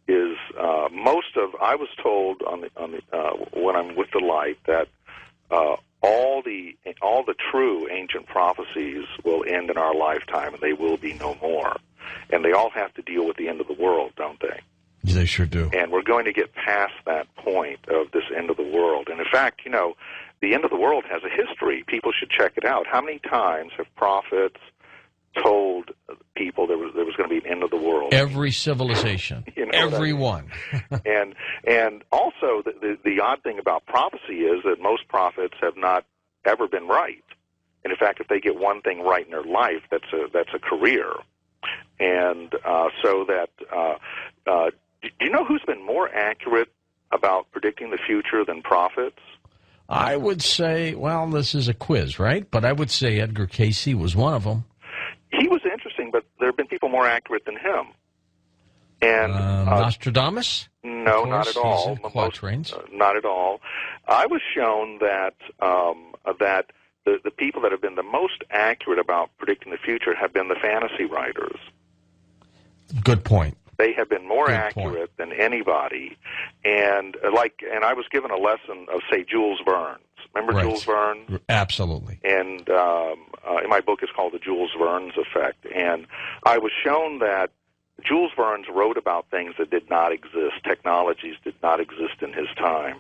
Speaker 2: is most of. I was told when I'm with the light that all the true ancient prophecies will end in our lifetime, and they will be no more. And they all have to deal with the end of the world, don't they?
Speaker 1: They sure do.
Speaker 2: And we're going to get past that point of this end of the world. And in fact, the end of the world has a history. People should check it out. How many times have prophets told people there was going to be an end of the world?
Speaker 1: Every civilization. Every one.
Speaker 2: and also the odd thing about prophecy is that most prophets have not ever been right. And in fact, if they get one thing right in their life, that's a career. And so that do you know who's been more accurate about predicting the future than prophets?
Speaker 1: I would say, well, this is a quiz, right? But I would say Edgar Cayce was one of them.
Speaker 2: He was interesting, but there have been people more accurate than him. And
Speaker 1: Nostradamus?
Speaker 2: No, not at all. Not at all. I was shown that that the people that have been the most accurate about predicting the future have been the fantasy writers.
Speaker 1: Good point.
Speaker 2: They have been more accurate than anybody, and I was given a lesson of, say, Jules Verne. Remember Jules Verne?
Speaker 1: Absolutely.
Speaker 2: And in my book, it's called The Jules Verne's Effect. And I was shown that Jules Verne wrote about things that did not exist. Technologies did not exist in his time.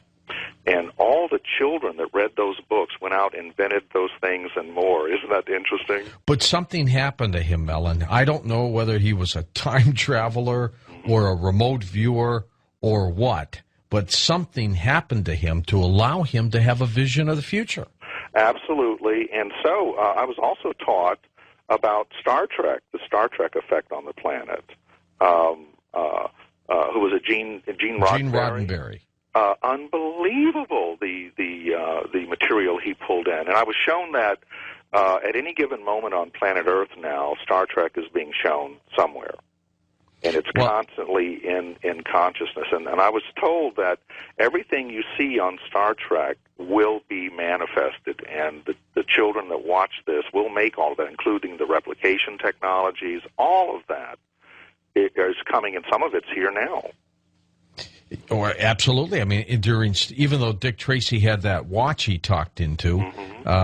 Speaker 2: And all the children that read those books went out and invented those things and more. Isn't that interesting?
Speaker 1: But something happened to him, Mellon. I don't know whether he was a time traveler or a remote viewer or what, but something happened to him to allow him to have a vision of the future.
Speaker 2: Absolutely. And so I was also taught about Star Trek, the Star Trek effect on the planet. Who was it? Gene Roddenberry?
Speaker 1: Gene Roddenberry.
Speaker 2: Unbelievable, the material he pulled in. And I was shown that at any given moment on planet Earth now, Star Trek is being shown somewhere. And it's constantly in consciousness. And I was told that everything you see on Star Trek will be manifested, and the children that watch this will make all of that, including the replication technologies. All of that is coming, and some of it's here now.
Speaker 1: Or absolutely. I mean, even though Dick Tracy had that watch he talked into,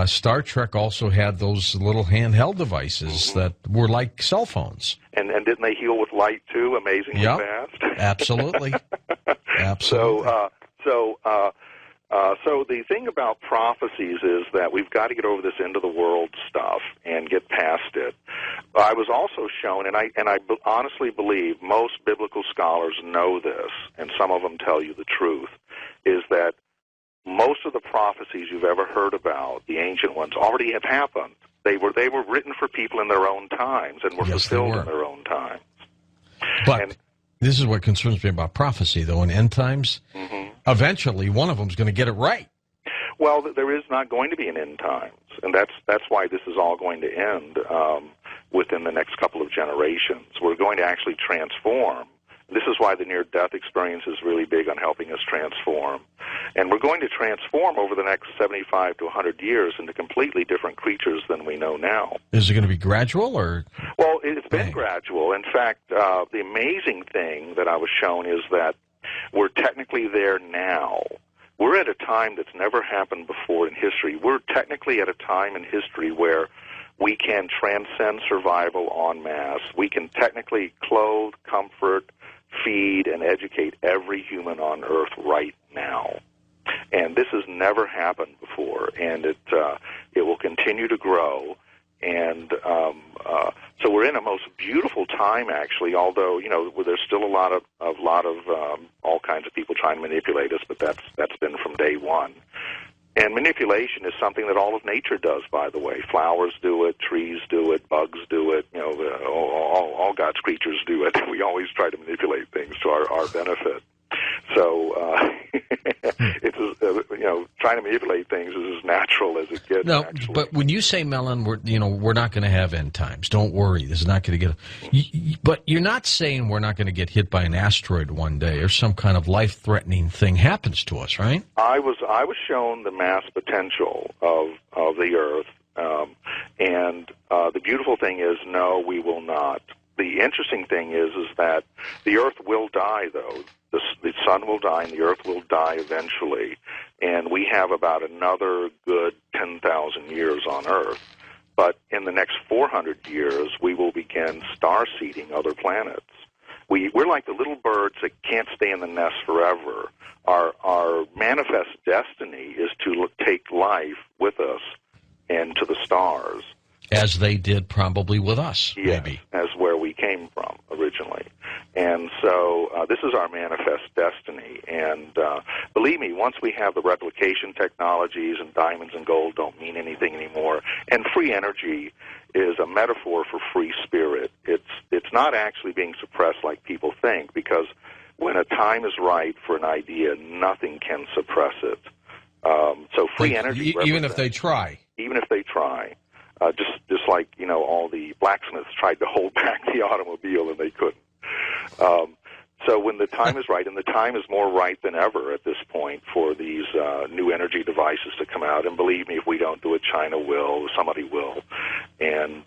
Speaker 1: Star Trek also had those little handheld devices that were like cell phones. And
Speaker 2: didn't they heal with light too? Amazingly fast.
Speaker 1: Absolutely. Absolutely.
Speaker 2: So the thing about prophecies is that we've got to get over this end of the world stuff and get past it. I was also shown, and I honestly believe most biblical scholars know this, and some of them tell you the truth, is that most of the prophecies you've ever heard about, the ancient ones, already have happened. They were written for people in their own times and were fulfilled in their own times.
Speaker 1: But this is what concerns me about prophecy, though. In end times, eventually one of them is going to get it right.
Speaker 2: Well, there is not going to be an end times, and that's why this is all going to end within the next couple of generations. We're going to actually transform. This is why the near-death experience is really big on helping us transform. And we're going to transform over the next 75 to 100 years into completely different creatures than we know now.
Speaker 1: Is it going to be gradual or?
Speaker 2: Well, it's been gradual. In fact, the amazing thing that I was shown is that we're technically there now. We're at a time that's never happened before in history. We're technically at a time in history where we can transcend survival en masse. We can technically clothe, comfort, feed, and educate every human on Earth right now. And this has never happened before, and it will continue to grow. And so we're in a most beautiful time, actually. Although there's still a lot of all kinds of people trying to manipulate us, but that's been from day one. And manipulation is something that all of nature does, by the way. Flowers do it, trees do it, bugs do it. All God's creatures do it. We always try to manipulate things to our benefit. So it's trying to manipulate things is as natural as it gets.
Speaker 1: No,
Speaker 2: actually.
Speaker 1: But when you say, Mellon, we're not going to have end times. Don't worry, this is not going to get. But you're not saying we're not going to get hit by an asteroid one day or some kind of life-threatening thing happens to us, right?
Speaker 2: I was shown the mass potential of the Earth, and the beautiful thing is, no, we will not. The interesting thing is that the Earth will die, though. The sun will die and the Earth will die eventually. And we have about another good 10,000 years on Earth. But in the next 400 years, we will begin star-seeding other planets. We're like the little birds that can't stay in the nest forever. Our manifest destiny is to take life with us and to the stars.
Speaker 1: As they did probably with us, maybe.
Speaker 2: As where we came from originally. And so this is our manifest destiny. And believe me, once we have the replication technologies and diamonds and gold don't mean anything anymore, and free energy is a metaphor for free spirit. It's not actually being suppressed like people think, because when a time is right for an idea, nothing can suppress it. So free energy
Speaker 1: even if they try.
Speaker 2: Even if they try. Just like, all the blacksmiths tried to hold back the automobile and they couldn't. So when the time is right, and the time is more right than ever at this point for these new energy devices to come out, and believe me, if we don't do it, China will, somebody will. And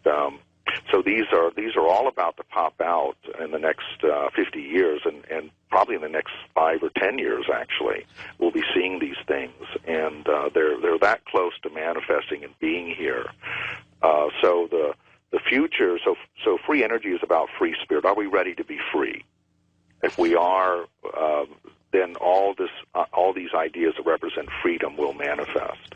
Speaker 2: so these are all about to pop out in the next 50 years, and probably in the next 5 or 10 years, actually, we'll be seeing these things, and they're that close to manifesting and being here. So the future, so free energy is about free spirit. Are we ready to be free? If we are, then all these ideas that represent freedom will manifest.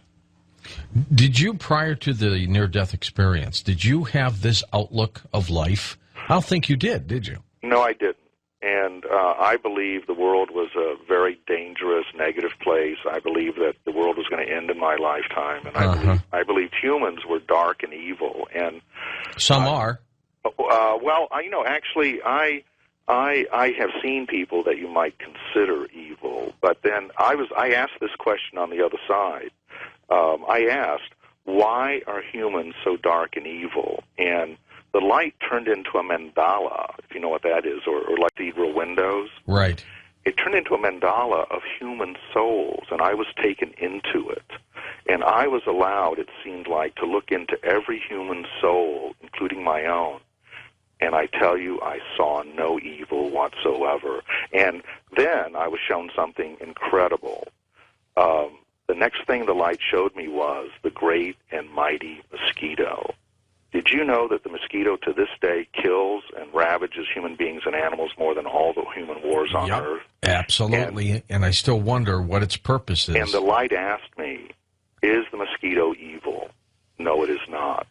Speaker 1: Did you, prior to the near-death experience, did you have this outlook of life? I don't think you did you?
Speaker 2: No, I didn't. And I believe the world was a very dangerous, negative place. I believe that the world was going to end in my lifetime. And I believed humans were dark and evil. And
Speaker 1: some are.
Speaker 2: Well, actually, I have seen people that you might consider evil. But then I asked this question on the other side. I asked, why are humans so dark and evil? And the light turned into a mandala, if you know what that is, or like cathedral windows.
Speaker 1: Right.
Speaker 2: It turned into a mandala of human souls, and I was taken into it. And I was allowed, it seemed like, to look into every human soul, including my own. And I tell you, I saw no evil whatsoever. And then I was shown something incredible. The next thing the light showed me was the great and mighty mosquito. Did you know that the mosquito to this day kills and ravages human beings and animals more than all the human wars on Earth?
Speaker 1: Absolutely, and I still wonder what its purpose is.
Speaker 2: And the light asked me, is the mosquito evil? No, it is not.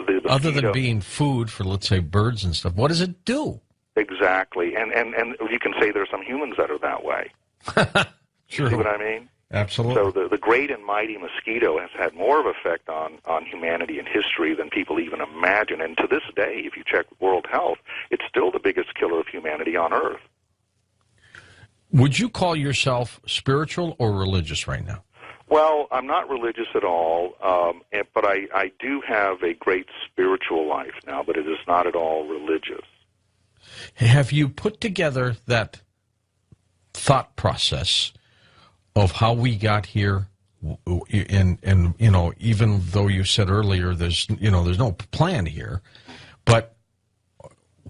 Speaker 2: The
Speaker 1: Other than being food for, let's say, birds and stuff, what does it do?
Speaker 2: Exactly, and you can say there are some humans that are that way.
Speaker 1: True.
Speaker 2: See what I mean?
Speaker 1: Absolutely.
Speaker 2: So the great and mighty mosquito has had more of an effect on humanity and history than people even imagine. And to this day, if you check World Health, it's still the biggest killer of humanity on Earth.
Speaker 1: Would you call yourself spiritual or religious right now?
Speaker 2: Well, I'm not religious at all, but I do have a great spiritual life now, but it is not at all religious.
Speaker 1: Have you put together that thought process of how we got here? And you know, even though you said earlier there's no plan here, but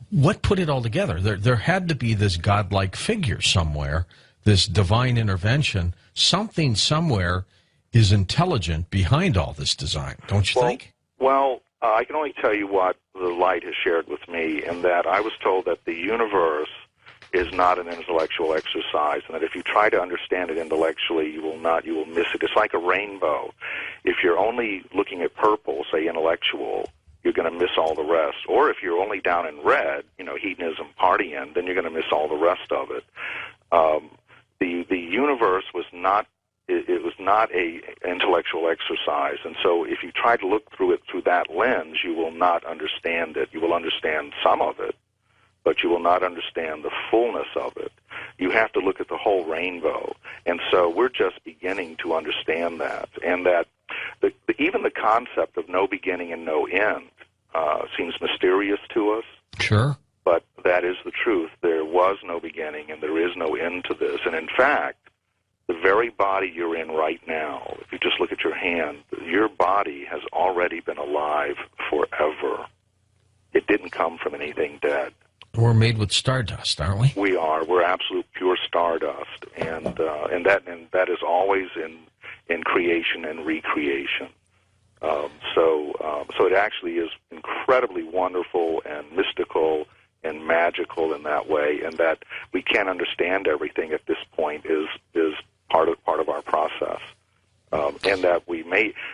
Speaker 1: what put it all together? There had to be this godlike figure somewhere, this divine intervention. Something somewhere is intelligent behind all this design, don't you think?
Speaker 2: Well, I can only tell you what the light has shared with me, and that I was told that the universe is not an intellectual exercise, and that if you try to understand it intellectually, you will miss it. It's like a rainbow. If you're only looking at purple, say intellectual, you're going to miss all the rest. Or if you're only down in red, hedonism, partying, then you're going to miss all the rest of it. The universe was not. It was not a intellectual exercise, and so if you try to look through it through that lens, you will not understand it. You will understand some of it, but you will not understand the fullness of it. You have to look at the whole rainbow, and so we're just beginning to understand that, and that even the concept of no beginning and no end seems mysterious to us.
Speaker 1: Sure.
Speaker 2: But that is the truth. There was no beginning, and there is no end to this, and in fact, the very body you're in right now, if you just look at your hand, your body has already been alive forever. It didn't come from anything dead.
Speaker 1: We're made with stardust, aren't we?
Speaker 2: We are. We're absolute pure stardust, and that is always in creation and recreation. So it actually is incredibly wonderful and mystical and magical in that way, and that we can't understand everything at this point is part of our process, and that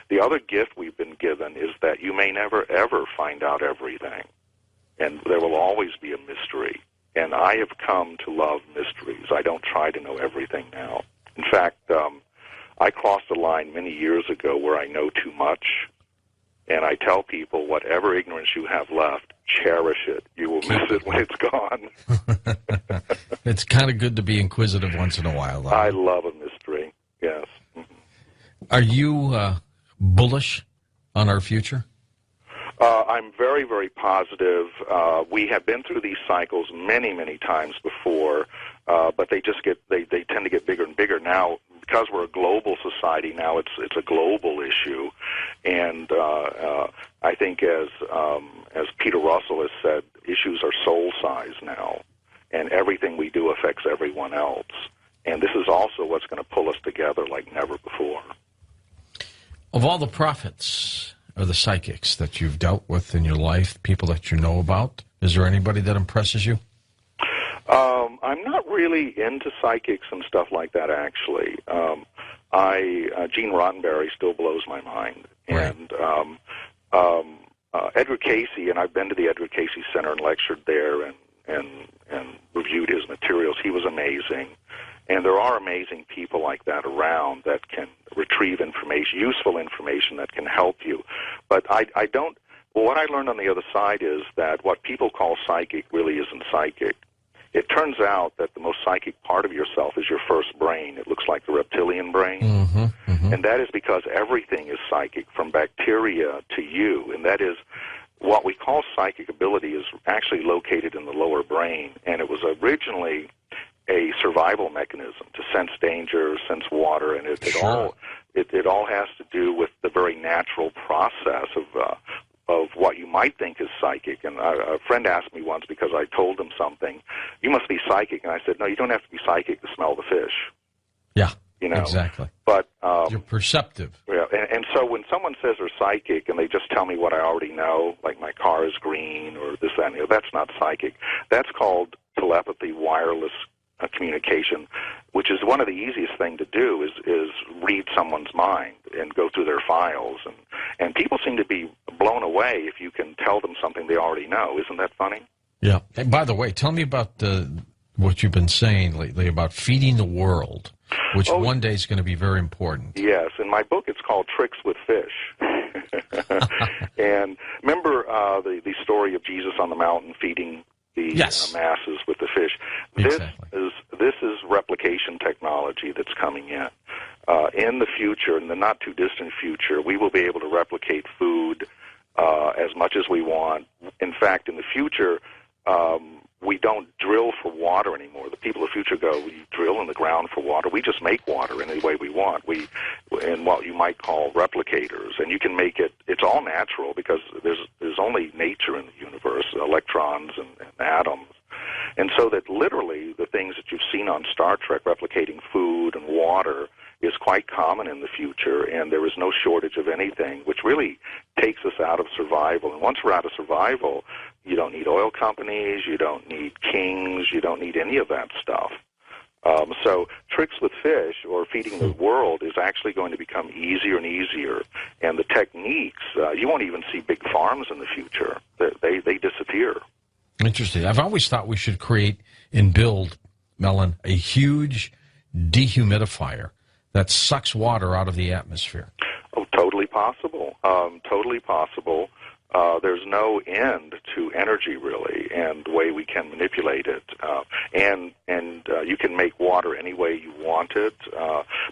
Speaker 2: the other gift we've been given is that you may never ever find out everything, and there will always be a mystery. And I have come to love mysteries. I don't try to know everything now. In fact, I crossed a line many years ago where I know too much, and I tell people, whatever ignorance you have left, cherish it. You will miss it when it's gone.
Speaker 1: It's kind of good to be inquisitive once in a while, though.
Speaker 2: I love a mystery, yes. Mm-hmm.
Speaker 1: Are you bullish on our future?
Speaker 2: I'm very, very positive. We have been through these cycles many, many times before, but they tend to get bigger and bigger now. Because we're a global society now, it's a global issue, and I think as Peter Russell has said, issues are soul size now, and everything we do affects everyone else. And this is also what's going to pull us together like never before.
Speaker 1: Of all the prophets or the psychics that you've dealt with in your life, people that you know about, is there anybody that impresses you?
Speaker 2: I'm not really into psychics and stuff like that, actually. Gene Roddenberry still blows my mind.
Speaker 1: Right.
Speaker 2: And Edgar Cayce, and I've been to the Edgar Cayce Center and lectured there and reviewed his materials. He was amazing. And there are amazing people like that around that can retrieve information, useful information that can help you. But I don't. Well, what I learned on the other side is that what people call psychic really isn't psychic. It turns out that the most psychic part of yourself is your first brain. It looks like the reptilian brain.
Speaker 1: Mm-hmm, mm-hmm.
Speaker 2: And that is because everything is psychic, from bacteria to you. And that is what we call psychic ability is actually located in the lower brain. And it was originally a survival mechanism to sense danger, sense water, and it all has to do with the very natural process of what you might think is psychic. And a friend asked me once, because I told him something, you must be psychic. And I said, no, you don't have to be psychic to smell the fish.
Speaker 1: Yeah, exactly.
Speaker 2: But
Speaker 1: you're perceptive.
Speaker 2: Yeah, and so when someone says they're psychic and they just tell me what I already know, like my car is green or this, that, and the other, that's not psychic. That's called telepathy, wireless communication, which is one of the easiest thing to do is read someone's mind and go through their files. And people seem to be blown away if you can tell them something they already know. Isn't that funny?
Speaker 1: Yeah. And by the way, tell me about what you've been saying lately about feeding the world. which one day is going to be very important.
Speaker 2: Yes, in my book it's called Tricks with Fish. And remember the story of Jesus on the mountain feeding the masses with the fish.
Speaker 1: Exactly.
Speaker 2: This is replication technology that's coming in. In the future, in the not-too-distant future, we will be able to replicate food as much as we want. In fact, in the future, we don't drill for water anymore. The people of the future go, we drill in the ground for water. We just make water any way we want. In what you might call replicators, and you can make it. It's all natural because there's only nature in the universe, electrons and atoms, and so that literally the things that you've seen on Star Trek, replicating food and water, is quite common in the future, and there is no shortage of anything, which really takes us out of survival. And once we're out of survival, you don't need oil companies, you don't need kings, you don't need any of that stuff. So Tricks with Fish, or feeding the world, is actually going to become easier and easier. And the techniques, you won't even see big farms in the future. They disappear.
Speaker 1: Interesting. I've always thought we should create and build, Mellon, a huge dehumidifier that sucks water out of the atmosphere.
Speaker 2: Oh, totally possible. Totally possible. There's no end to energy, really, and the way we can manipulate it. And you can make water any way you want it.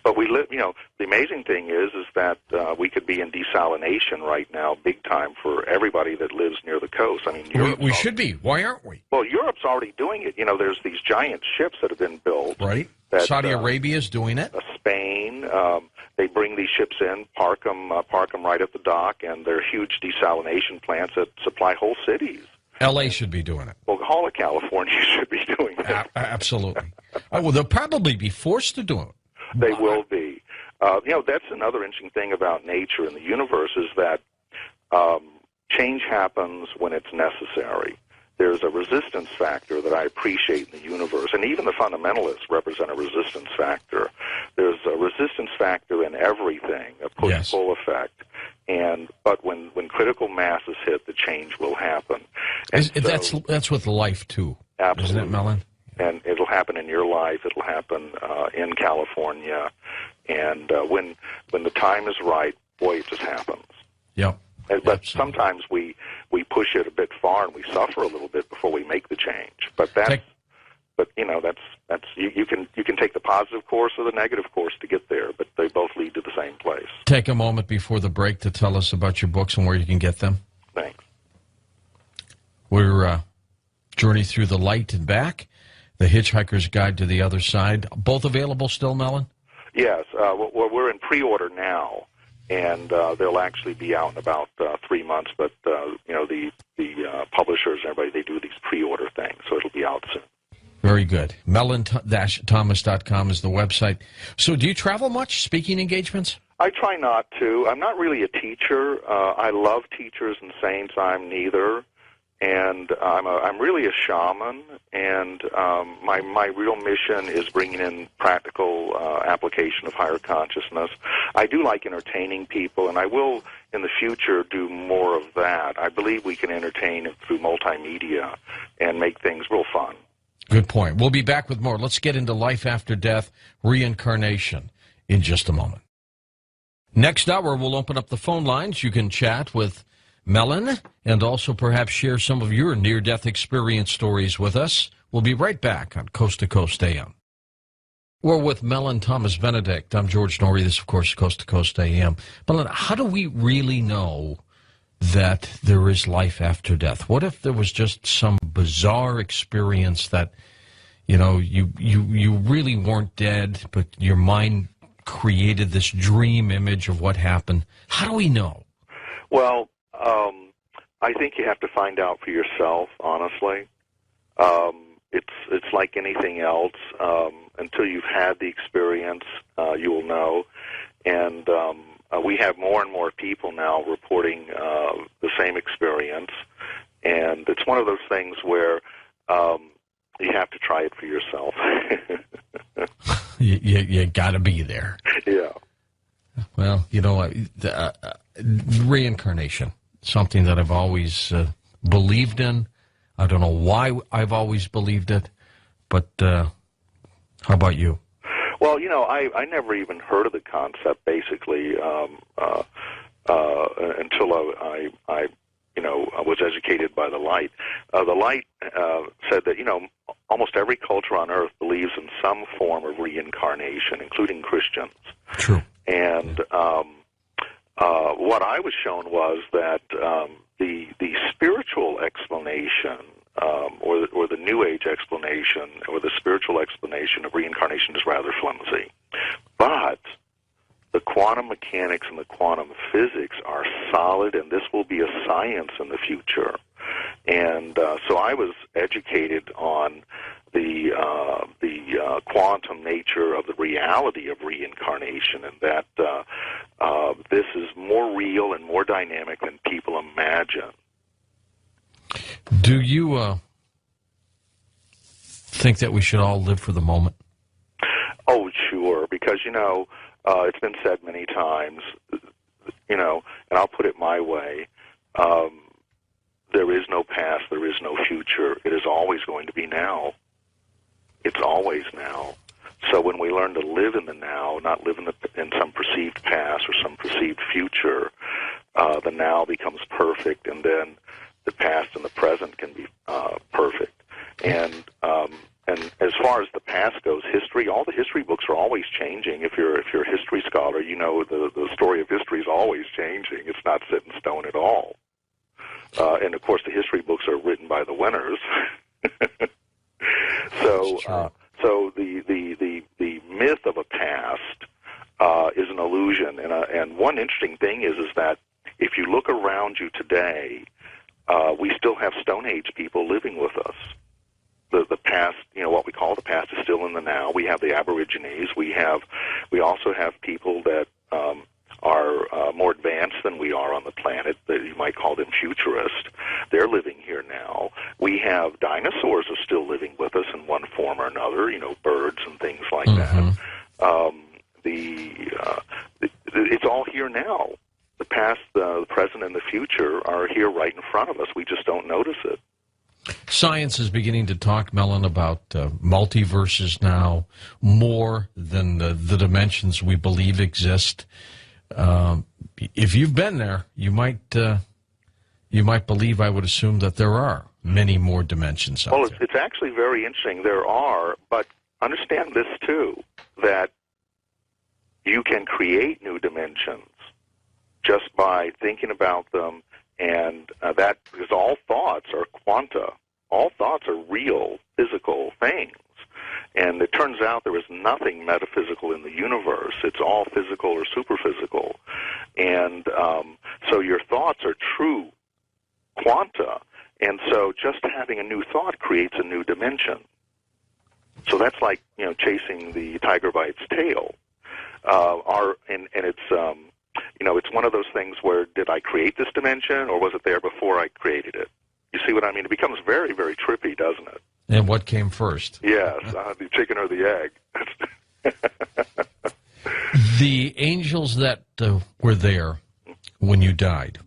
Speaker 2: But we live, the amazing thing is that we could be in desalination right now, big time, for everybody that lives near the coast. I mean,
Speaker 1: we should be. Why aren't we?
Speaker 2: Well, Europe's already doing it. There's these giant ships that have been built.
Speaker 1: Right. Saudi Arabia is doing it.
Speaker 2: Spain. They bring these ships in, park them right at the dock, and they're huge desalination plants that supply whole cities.
Speaker 1: L.A. should be doing it.
Speaker 2: Well, all of California should be doing it.
Speaker 1: Absolutely. Well, they'll probably be forced to do it.
Speaker 2: They will be. That's another interesting thing about nature and the universe is that change happens when it's necessary. There's a resistance factor that I appreciate in the universe, and even the fundamentalists represent a resistance factor. There's a resistance factor in everything, a push-pull effect. But when critical masses hit, the change will happen.
Speaker 1: That's with life, too.
Speaker 2: Absolutely.
Speaker 1: Isn't it, Mellon?
Speaker 2: And it'll happen in your life. It'll happen in California. And when the time is right, boy, it just happens.
Speaker 1: Yep.
Speaker 2: But sometimes we push it a bit far and we suffer a little bit before we make the change. But you can take the positive course or the negative course to get there, but they both lead to the same place.
Speaker 1: Take a moment before the break to tell us about your books and where you can get them.
Speaker 2: Thanks.
Speaker 1: We're Journey Through the Light and Back, The Hitchhiker's Guide to the Other Side. Both available still, Mellon?
Speaker 2: Yes. We're in pre-order now. And they'll actually be out in about 3 months. But the publishers and everybody, they do these pre-order things, so it'll be out soon.
Speaker 1: Very good. Mellon-Thomas.com is the website. So, do you travel much? Speaking engagements?
Speaker 2: I try not to. I'm not really a teacher. I love teachers and saints. I'm neither. And I'm really a shaman, and my real mission is bringing in practical application of higher consciousness. I do like entertaining people, and I will, in the future, do more of that. I believe we can entertain through multimedia and make things real fun.
Speaker 1: Good point. We'll be back with more. Let's get into life after death, reincarnation, in just a moment. Next hour, we'll open up the phone lines. You can chat with Mellon, and also perhaps share some of your near-death experience stories with us. We'll be right back on Coast to Coast AM. We're with Mellon Thomas Benedict. I'm George Noory. This, of course, Coast to Coast AM. Mellon, how do we really know that there is life after death? What if there was just some bizarre experience that, you really weren't dead, but your mind created this dream image of what happened? How do we know?
Speaker 2: Well, I think you have to find out for yourself, honestly. It's like anything else. Until you've had the experience, you will know. And we have more and more people now reporting the same experience. And it's one of those things where you have to try it for yourself.
Speaker 1: you got to be there.
Speaker 2: Yeah.
Speaker 1: Well, reincarnation, something that I've always believed in. I don't know why I've always believed it, but how about you?
Speaker 2: Well, I never even heard of the concept, basically, until I was educated by the Light. The Light said that, almost every culture on Earth believes in some form of reincarnation, including Christians.
Speaker 1: True.
Speaker 2: And what I was shown was that the spiritual explanation, or the New Age explanation, or the spiritual explanation of reincarnation is rather flimsy. But the quantum mechanics and the quantum physics are solid, and this will be a science in the future. And so I was educated on the quantum nature of the reality of reincarnation, and that this is more real and more dynamic than people imagine.
Speaker 1: Do you think that we should all live for the moment?
Speaker 2: Oh, sure, because, it's been said many times, and I'll put it my way, there is no past, there is no future. It is always going to be now. It's always now. So when we learn to live in the now, not live in some perceived past or some perceived future, the now becomes perfect, and then the past and the present can be perfect. And as far as the past goes, history, all the history books are always changing. If you're a history scholar, the story of history is always changing. It's not set in stone at all. And of course, the history books are written by the winners. So the myth of a past is an illusion. And one interesting thing is that if you look around you today, we still have Stone Age people living with us. The past, what we call the past, is still in the now. We have the Aborigines. We also have people that are more advanced than we are on the planet. That you might call them futurist. They're living here now. We have dinosaurs are still living with us in one form or another. Birds and things like that. It's all here now. The past, the present, and the future are here right in front of us. We just don't notice it.
Speaker 1: Science is beginning to talk, Mellon, about multiverses now, more than the dimensions we believe exist. If you've been there, you might believe, I would assume, that there are many more dimensions out there.
Speaker 2: Well, it's actually very interesting. There are, but understand this, too, that you can create new dimensions just by thinking about them, and that because all thoughts are quanta. All thoughts are real, physical things. And it turns out there is nothing metaphysical in the universe. It's all physical or superphysical. And so your thoughts are true quanta. And so just having a new thought creates a new dimension. So that's like, chasing the tiger by its tail. It's one of those things where, did I create this dimension, or was it there before I created it? You see what I mean? It becomes very, very trippy, doesn't it?
Speaker 1: And what came first?
Speaker 2: Yes, the chicken or the egg.
Speaker 1: The angels that were there when you died,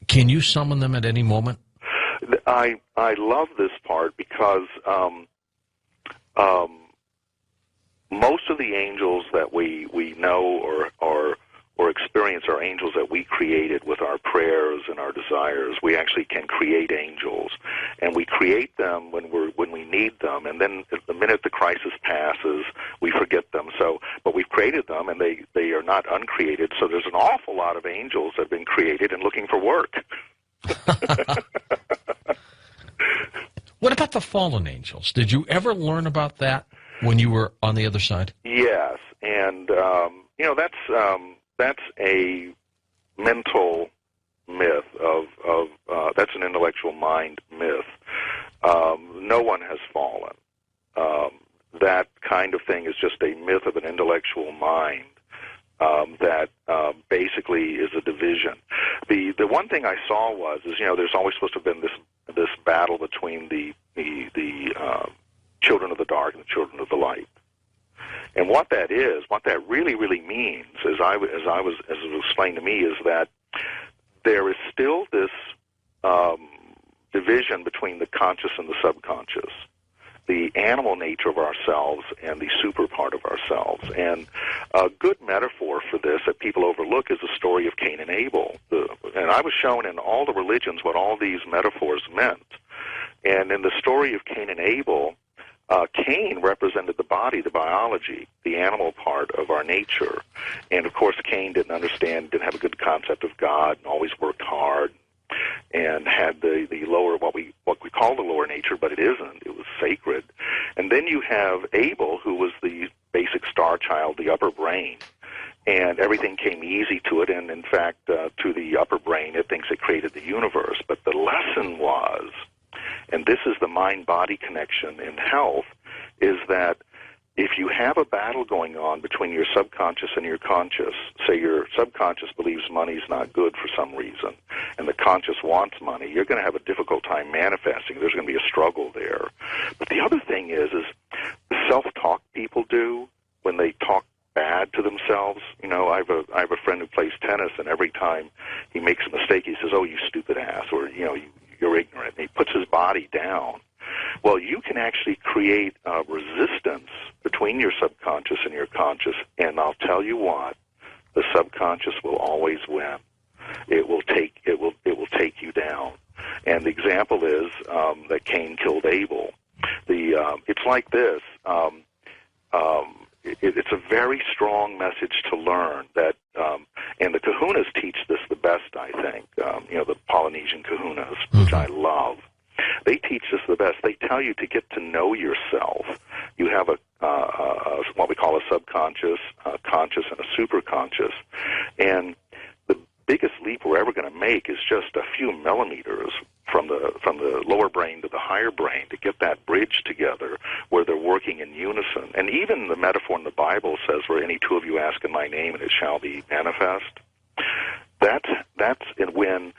Speaker 1: can you summon them at any moment?
Speaker 2: I love this part because most of the angels that we know or experience are angels that we created with our prayers and our desires. We actually can create angels, and we create them when we need them, and then the minute the crisis passes, we forget them. But we've created them, and they are not uncreated, so there's an awful lot of angels that have been created and looking for work.
Speaker 3: What about the fallen angels? Did you ever learn about that when you were on the other side?
Speaker 2: Yes, and that's a mental myth of that's an intellectual mind myth. No one has fallen. That kind of thing is just a myth of an intellectual mind that basically is a division. The one thing I saw was there's always supposed to have been this battle between the children of the dark and the children of the light. And what that really, really means, as it was explained to me, is that there is still this division between the conscious and the subconscious. the animal nature of ourselves and the super part of ourselves. And a good metaphor for this that people overlook is the story of Cain and Abel. And I was shown in all the religions what all these metaphors meant. And in the story of Cain and Abel, Cain represented the body, the biology, the animal part of our nature. And, of course, Cain didn't understand, didn't have a good concept of God, and always worked hard, and had the lower, what we call the lower nature, but it isn't. It was sacred. And then you have Abel, who was the basic star child, the upper brain, and everything came easy to it. And in fact, to the upper brain, it thinks it created the universe. But the lesson was, and this is the mind-body connection in health, is that if you have a battle going on between your subconscious and your conscious, say your subconscious believes money's not good for some reason, and the conscious wants money, you're going to have a difficult time manifesting. There's going to be a struggle there. But the other thing is the self-talk people do when they talk bad to themselves. You know, I have a friend who plays tennis, and every time he makes a mistake, he says, "Oh, you stupid ass," or, you know, you're ignorant. And he puts his body down. Well, you can actually create resistance between your subconscious and your conscious, and I'll tell you what, the subconscious will always win. It will take you down. And the example is that Cain killed Abel. It's like this. It's a very strong message to learn that, and the Kahunas teach this the best, I think. You know, the Polynesian Kahunas, which I love. They teach us the best. They tell you to get to know yourself. You have what we call a subconscious, a conscious, and a superconscious. And the biggest leap we're ever going to make is just a few millimeters from the lower brain to the higher brain to get that bridge together where they're working in unison. And even the metaphor in the Bible says, "Where any two of you ask in my name, and it shall be manifest." That's when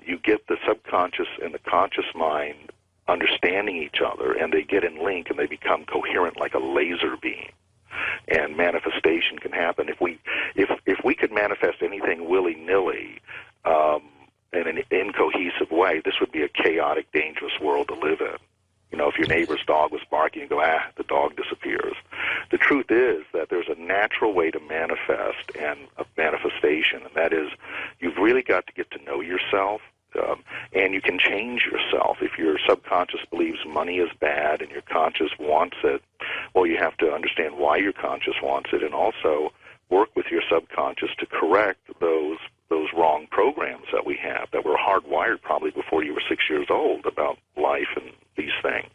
Speaker 2: you get the subconscious and the conscious mind understanding each other, and they get in link and they become coherent like a laser beam. And manifestation can happen. If we could manifest anything willy-nilly in an incohesive way, this would be a chaotic, dangerous world to live in. You know, if your neighbor's dog was barking, you go, the dog disappears. The truth is that there's a natural way to manifest and a manifestation, and that is you've really got to get to know yourself, and you can change yourself. If your subconscious believes money is bad and your conscious wants it, well, you have to understand why your conscious wants it, and also work with your subconscious to correct those wrong programs that we have that were hardwired probably before you were 6 years old about life and these things.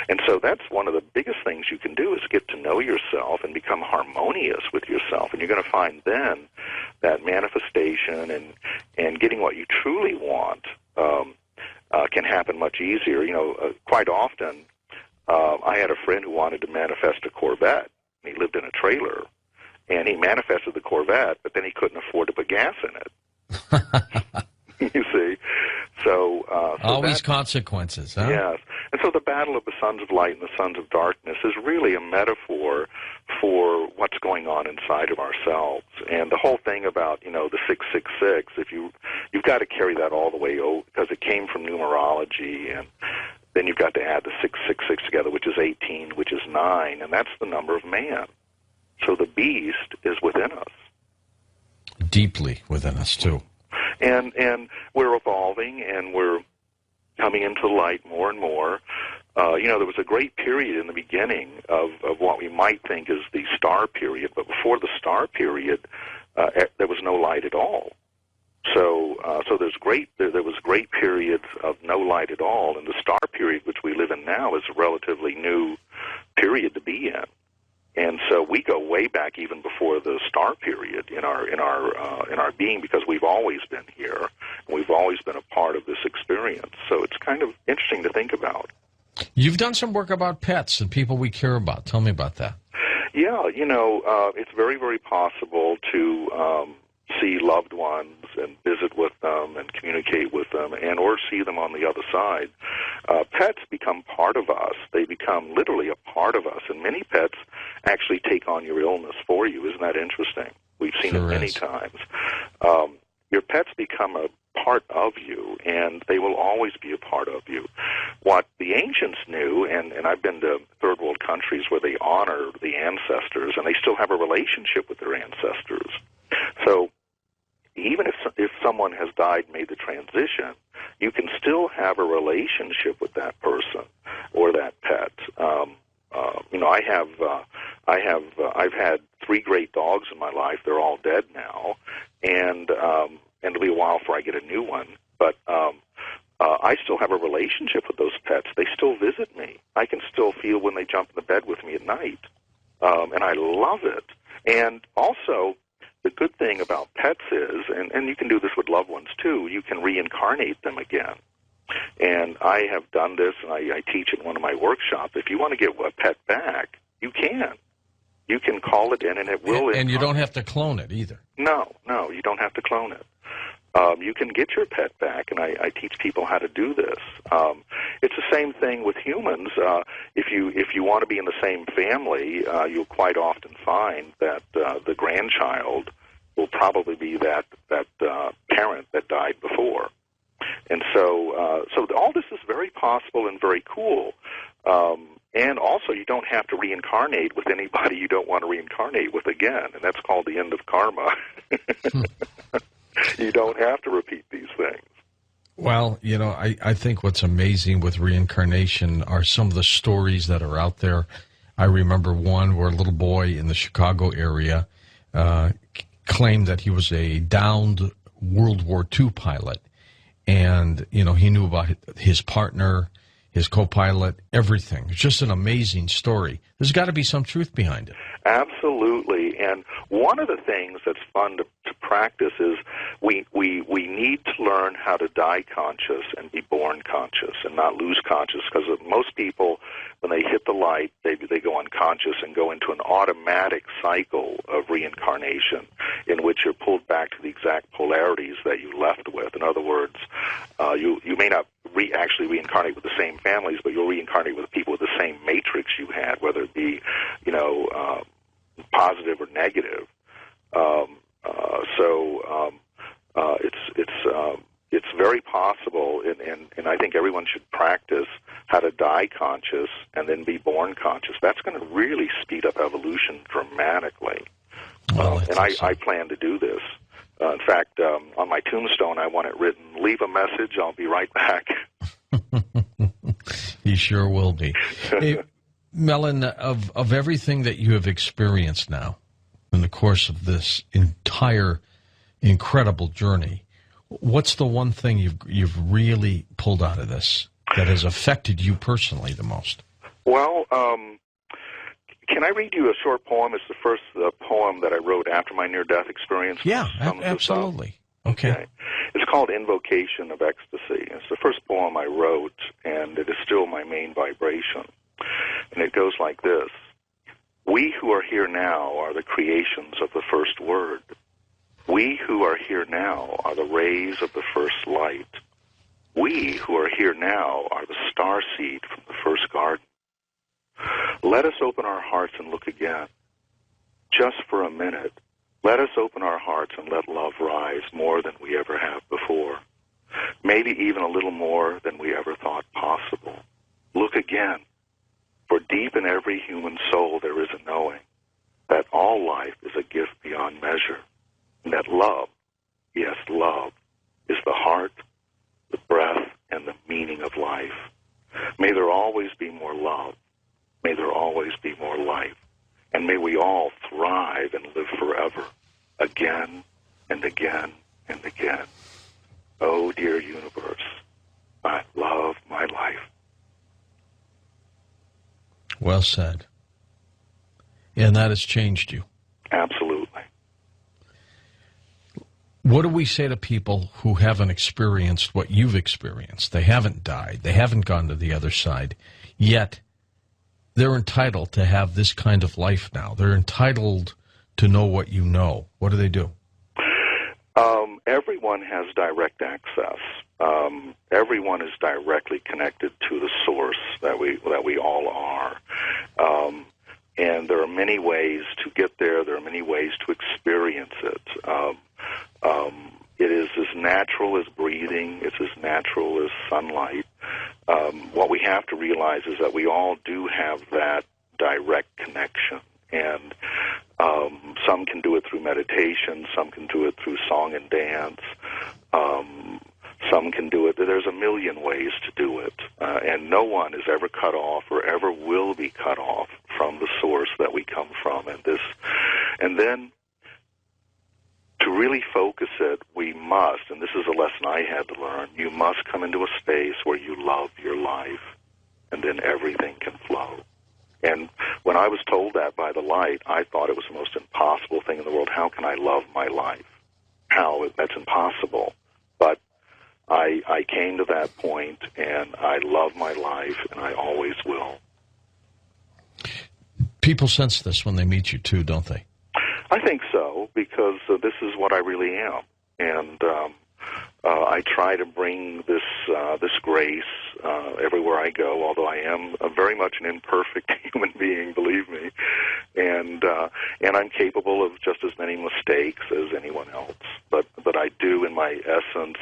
Speaker 2: And so that's one of the biggest things you can do is get to know yourself and become harmonious with yourself. And you're going to find then that manifestation and getting what you truly want can happen much easier. You know, quite often I had a friend who wanted to manifest a Corvette. He lived in a trailer, and he manifested the Corvette, but then he couldn't afford to put gas in it. You see? So
Speaker 3: always consequences, huh?
Speaker 2: Yes. And so the battle of the sons of light and the sons of darkness is really a metaphor for what's going on inside of ourselves. And the whole thing about, you know, the 666, you've got to carry that all the way over because it came from numerology, and then you've got to add the 666 together, which is 18, which is 9, and that's the number of man. So the beast is within us.
Speaker 3: Deeply within us, too.
Speaker 2: And we're evolving, and we're coming into the light more and more. You know, there was a great period in the beginning of what we might think is the star period, but before the star period, there was no light at all. So there was great periods of no light at all, and the star period, which we live in now, is a relatively new period to be in. And so we go way back even before the star period in our being, because we've always been here and we've always been a part of this experience. So it's kind of interesting to think about.
Speaker 3: You've done some work about pets and people we care about. Tell me about that.
Speaker 2: Yeah, you know, it's very, very possible to see loved ones and visit with them and communicate with them and or see them on the other side. Pets become part of us. They become literally a part of us. And many pets actually take on your illness for you. Isn't that interesting? We've seen it many times. Your pets become a part of you, and they will always be a part of you. What the ancients knew, and I've been to third world countries where they honor the ancestors, and they still have a relationship with their ancestors. So even if someone has died, made the transition, you can still have a relationship with that person or that pet. I've had 3 great dogs in my life. They're all dead now, and it'll be a while before I get a new one. But I still have a relationship with those pets. They still visit me. I can still feel when they jump in the bed with me at night, and I love it. And also, the good thing about pets is, and you can do this with loved ones too, you can reincarnate them again. And I have done this, and I teach in one of my workshops. If you want to get a pet back, you can. You can call it in, and it will.
Speaker 3: And you don't have to clone it either.
Speaker 2: No, you don't have to clone it. You can get your pet back, and I teach people how to do this. It's the same thing with humans. If you want to be in the same family, you'll quite often find that the grandchild will probably be that parent that died before. And so all this is very possible and very cool. And also, you don't have to reincarnate with anybody you don't want to reincarnate with again, and that's called the end of karma. You don't have to repeat these things.
Speaker 3: Well, I think what's amazing with reincarnation are some of the stories that are out there. I remember one where a little boy in the Chicago area claimed that he was a downed World War II pilot. And, he knew about his partner, his co-pilot, everything. It's just an amazing story. There's got to be some truth behind it.
Speaker 2: Absolutely. And one of the things that's fun to practice is we need to learn how to die conscious and be born conscious and not lose conscious, because most people, when they hit the light, they go unconscious and go into an automatic cycle of reincarnation in which you're pulled back to the exact polarities that you left with. In other words, you may not actually reincarnate with the same families, but you'll reincarnate with people with the same matrix you had, whether it be, positive or negative. It's very possible, and I think everyone should practice how to die conscious and then be born conscious. That's going to really speed up evolution dramatically. And I plan to do this. In fact, on my tombstone, I want it written, "Leave a message, I'll be right back."
Speaker 3: He sure will be. Hey, Mellon, of everything that you have experienced now in the course of this entire incredible journey, what's the one thing you've really pulled out of this that has affected you personally the most?
Speaker 2: Well, can I read you a short poem? It's the first poem that I wrote after my near-death experience.
Speaker 3: Yeah, absolutely. Okay.
Speaker 2: It's called Invocation of Ecstasy. It's the first poem I wrote, and it is still my main vibration. And it goes like this. We who are here now are the creations of the first word. We who are here now are the rays of the first light. We who are here now are the star seed from the first garden. Let us open our hearts and look again. Just for a minute, let us open our hearts and let love rise more than we ever have before. Maybe even a little more than we ever thought possible. Look again. For deep in every human soul there is a knowing that all life is a gift beyond measure, and that love, yes, love, is the heart, the breath, and the meaning of life. May there always be more love. May there always be more life. And may we all thrive and live forever, again and again and again. Oh, dear universe, I love my life.
Speaker 3: Well said. And that has changed you.
Speaker 2: Absolutely.
Speaker 3: What do we say to people who haven't experienced what you've experienced? They haven't died. They haven't gone to the other side. Yet they're entitled to have this kind of life now. They're entitled to know what you know. What do they do?
Speaker 2: Everyone has direct access. Everyone is directly connected to the source that we all are. And there are many ways to get there. There are many ways to experience it. It is as natural as breathing. breathing. It's as natural as sunlight. What we have to realize is that we all do have that direct connection. And some can do it through meditation. Some can do it through song and dance. Some can do it. There's a million ways to do it. And no one is ever cut off or ever will be cut off from the source that we come from. And then to really focus it, we must, and this is a lesson I had to learn, you must come into a space where you love your life, and then everything can flow. And when I was told that by the light, I thought it was the most impossible thing in the world. How can I love my life? How? That's impossible. But I came to that point, and I love my life, and I always will.
Speaker 3: People sense this when they meet you, too, don't they?
Speaker 2: I think so, because this is what I really am. And I try to bring this grace everywhere I go, although I am very much an imperfect human being, believe me. And I'm capable of just as many mistakes as anyone else. But I do, in my essence,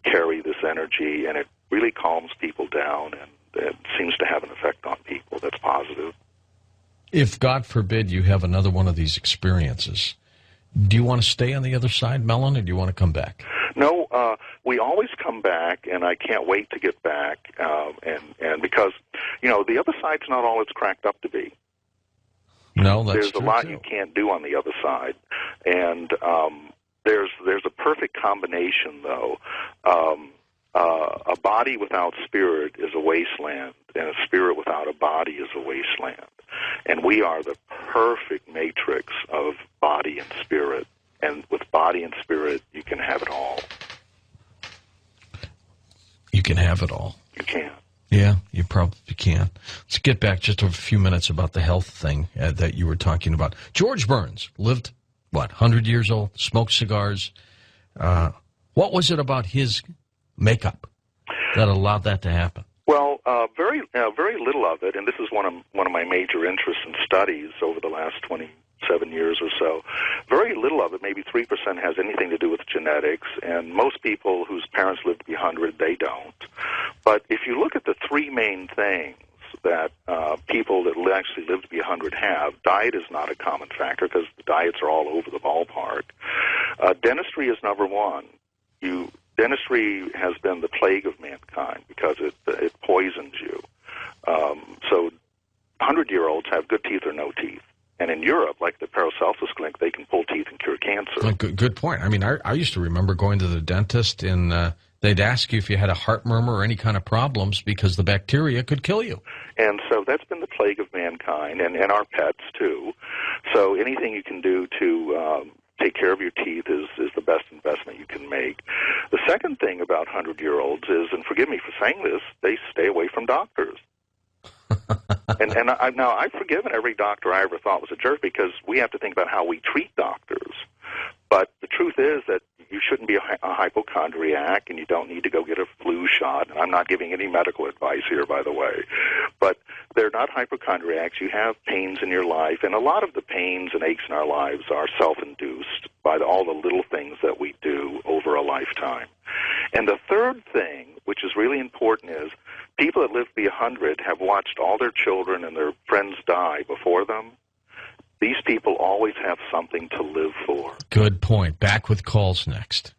Speaker 2: carry this energy, and it really calms people down, and it seems to have an effect on people that's positive.
Speaker 3: If, God forbid, you have another one of these experiences, do you want to stay on the other side, Mellon, or do you want to come back?
Speaker 2: No, we always come back, and I can't wait to get back, and because, the other side's not all it's cracked up to be.
Speaker 3: No, that's
Speaker 2: There's
Speaker 3: true,
Speaker 2: a lot
Speaker 3: too.
Speaker 2: you can't do on the other side, and there's a perfect combination, though. A body without spirit is a wasteland, and a spirit without a body is a wasteland. And we are the perfect matrix of body and spirit. And with body and spirit, you can have it all.
Speaker 3: You can have it all.
Speaker 2: You can.
Speaker 3: Yeah, you probably can. Let's get back just a few minutes about the health thing that you were talking about. George Burns lived, 100 years old, smoked cigars. What was it about his makeup that allowed that to happen?
Speaker 2: Well, very little of it, and this is one of my major interests and studies over the last 27 years or so. Very little of it, maybe 3%, has anything to do with genetics, and most people whose parents lived to be 100, they don't. But if you look at the three main things that people that actually live to be 100 have, diet is not a common factor because the diets are all over the ballpark. Dentistry is number one. Dentistry has been the plague of mankind because it poisons you. So 100-year-olds have good teeth or no teeth. And in Europe, like the Paracelsus Clinic, they can pull teeth and cure cancer.
Speaker 3: Good point. I mean, I used to remember going to the dentist, and they'd ask you if you had a heart murmur or any kind of problems because the bacteria could kill you.
Speaker 2: And so that's been the plague of mankind, and our pets, too. So anything you can do to take care of your teeth is the best investment you can make. The second thing about 100-year-olds is, and forgive me for saying this, they stay away from doctors. and I've forgiven every doctor I ever thought was a jerk because we have to think about how we treat doctors. But the truth is that you shouldn't be a hypochondriac, and you don't need to go get a flu shot. And I'm not giving any medical advice here, by the way. But they're not hypochondriacs. You have pains in your life, and a lot of the pains and aches in our lives are self-induced by all the little things that we do over a lifetime. And the third thing, which is really important, is people that live to be 100 have watched all their children and their friends die before them. These people always have something to live for.
Speaker 3: Good point. Back with calls next.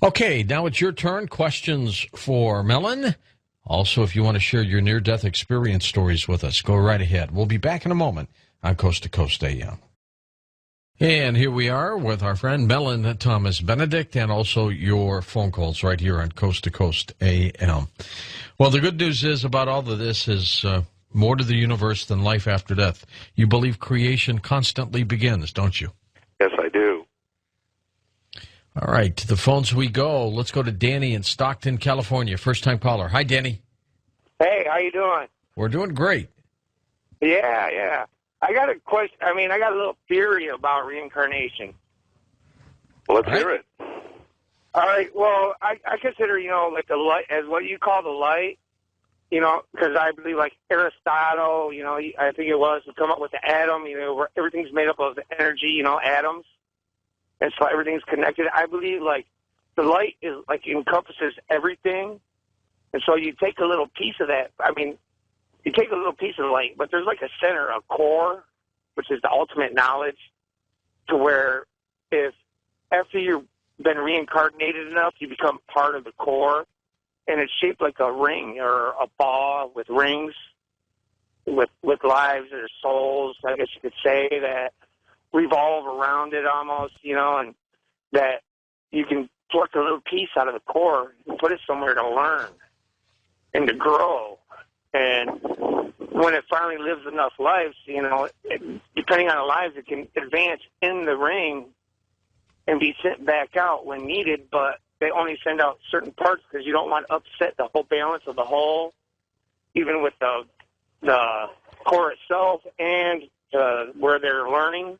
Speaker 3: Okay, now it's your turn. Questions for Mellon. Also, if you want to share your near-death experience stories with us, go right ahead. We'll be back in a moment on Coast to Coast AM. And here we are with our friend Mellon Thomas Benedict, and also your phone calls right here on Coast to Coast AM. Well, the good news is about all of this is more to the universe than life after death. You believe creation constantly begins, don't you?
Speaker 2: Yes, I do.
Speaker 3: All right, to the phones we go. Let's go to Danny in Stockton, California. First-time caller. Hi, Danny.
Speaker 4: Hey, how you doing?
Speaker 3: We're doing great.
Speaker 4: Yeah. I got a question. I got a little theory about reincarnation.
Speaker 2: Well, let's hear it.
Speaker 4: All right. Well, I consider, like the light, as what you call the light, you know, because I believe like Aristotle, you know, I think it was to come up with the atom, you know, where everything's made up of energy, you know, atoms, and so everything's connected. I believe like the light is like encompasses everything, and so you take a little piece of that. I mean, you take a little piece of the light, but there's like a center, a core, which is the ultimate knowledge, to where if after you've been reincarnated enough, you become part of the core, and it's shaped like a ring or a ball with rings, with lives or souls, I guess you could say, that revolve around it almost, you know, and that you can pluck a little piece out of the core and put it somewhere to learn and to grow. And when it finally lives enough lives, you know, depending on the lives, it can advance in the ring and be sent back out when needed, but they only send out certain parts because you don't want to upset the whole balance of the whole, even with the core itself and where they're learning,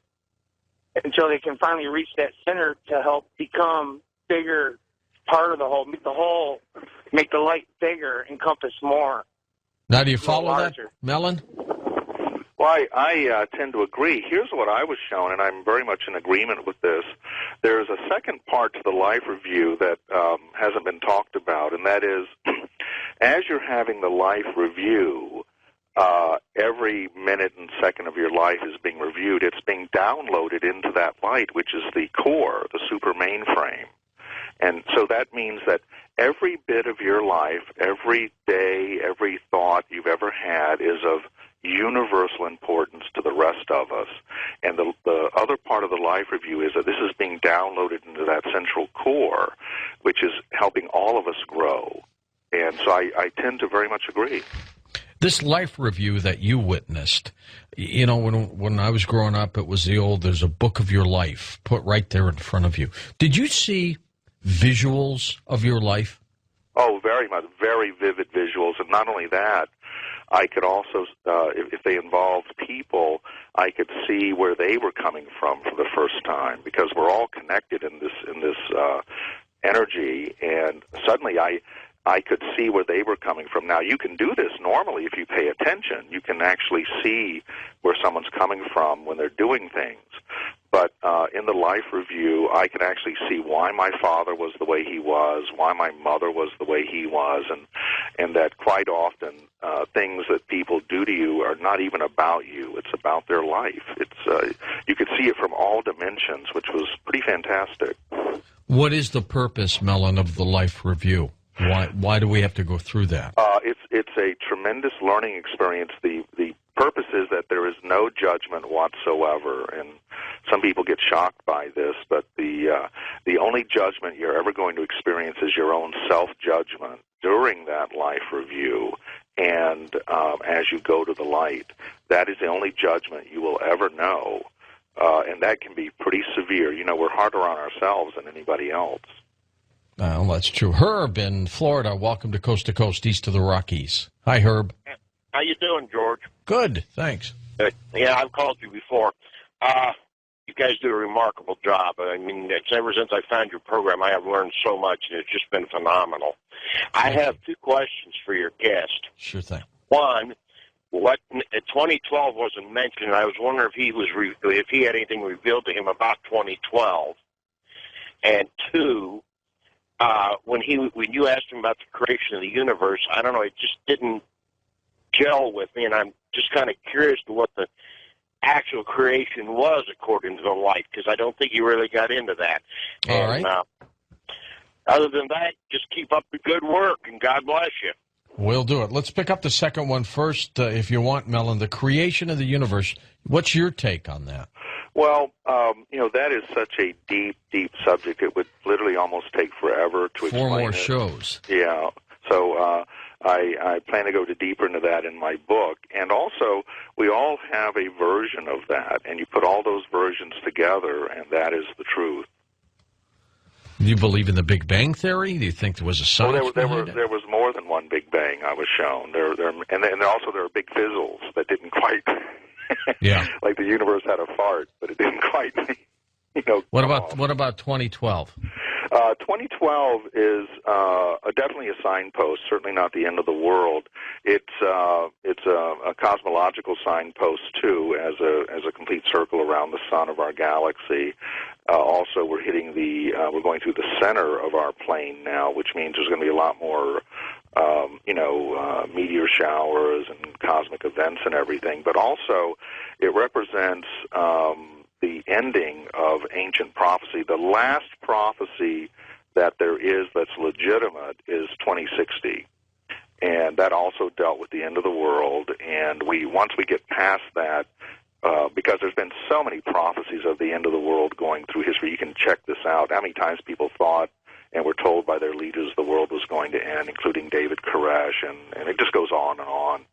Speaker 4: until they can finally reach that center to help become bigger part of the whole, make the light bigger, encompass more.
Speaker 3: Now, do you follow that, Mellon?
Speaker 2: Well, I tend to agree. Here's what I was shown, and I'm very much in agreement with this. There's a second part to the life review that hasn't been talked about, and that is, as you're having the life review, every minute and second of your life is being reviewed. It's being downloaded into that light, which is the core, the super mainframe. And so that means that every bit of your life, every day, every thought you've ever had is of universal importance to the rest of us. And the other part of the life review is that this is being downloaded into that central core, which is helping all of us grow. And so I tend to very much agree.
Speaker 3: This life review that you witnessed, you know, when I was growing up, it was there's a book of your life put right there in front of you. Did you see visuals of your life?
Speaker 2: Oh, very much, very vivid visuals. And not only that, I could also, if they involved people, I could see where they were coming from for the first time, because we're all connected in this energy. And suddenly I could see where they were coming from. Now, you can do this normally if you pay attention. You can actually see where someone's coming from when they're doing things. But in the life review, I could actually see why my father was the way he was, why my mother was the way he was, and that quite often things that people do to you are not even about you. It's about their life. It's you could see it from all dimensions, which was pretty fantastic.
Speaker 3: What is the purpose, Mellon, of the life review? Why do we have to go through that?
Speaker 2: It's a tremendous learning experience. The purpose is that there is no judgment whatsoever, and some people get shocked by this, but the only judgment you're ever going to experience is your own self-judgment during that life review, and as you go to the light. That is the only judgment you will ever know, and that can be pretty severe. You know, we're harder on ourselves than anybody else.
Speaker 3: Well, that's true. Herb in Florida, welcome to Coast, east of the Rockies. Hi, Herb.
Speaker 5: How you doing, George?
Speaker 3: Good, thanks.
Speaker 5: Yeah, I've called you before. You guys do a remarkable job. I mean, it's ever since I found your program, I have learned so much, and it's just been phenomenal. I have two questions for your guest.
Speaker 3: Sure thing.
Speaker 5: One, 2012 wasn't mentioned. I was wondering if he had anything revealed to him about 2012. And two, when you asked him about the creation of the universe, I don't know, it just didn't gel with me, and I'm just kind of curious to what the actual creation was according to the light, because I don't think you really got into that.
Speaker 3: All right.
Speaker 5: Other than that, just keep up the good work, and God bless you.
Speaker 3: We'll do it. Let's pick up the second one first, if you want, Mellon. The creation of the universe. What's your take on that?
Speaker 2: Well, that is such a deep, deep subject. It would literally almost take forever to explain it.
Speaker 3: 4 more shows.
Speaker 2: Yeah. So I plan to go deeper into that in my book. And also, we all have a version of that, and you put all those versions together, and that is the truth.
Speaker 3: Do you believe in the Big Bang Theory? Do you think there was a science behind it?
Speaker 2: There was more than one Big Bang, I was shown. And also there were big fizzles that didn't quite...
Speaker 3: Yeah.
Speaker 2: Like the universe had a fart, but it didn't quite,
Speaker 3: What about 2012?
Speaker 2: 2012 is definitely a signpost. Certainly not the end of the world. It's a cosmological signpost too, as a complete circle around the sun of our galaxy. Also, we're going through the center of our plane now, which means there's going to be a lot more, meteor showers and cosmic events and everything. But also, it represents the ending of ancient prophecy. The last prophecy that there is that's legitimate is 2060. And that also dealt with the end of the world. And once we get past that, because there's been so many prophecies of the end of the world going through history, you can check this out. How many times people thought and were told by their leaders the world was going to end, including David Koresh, and it just goes on and on.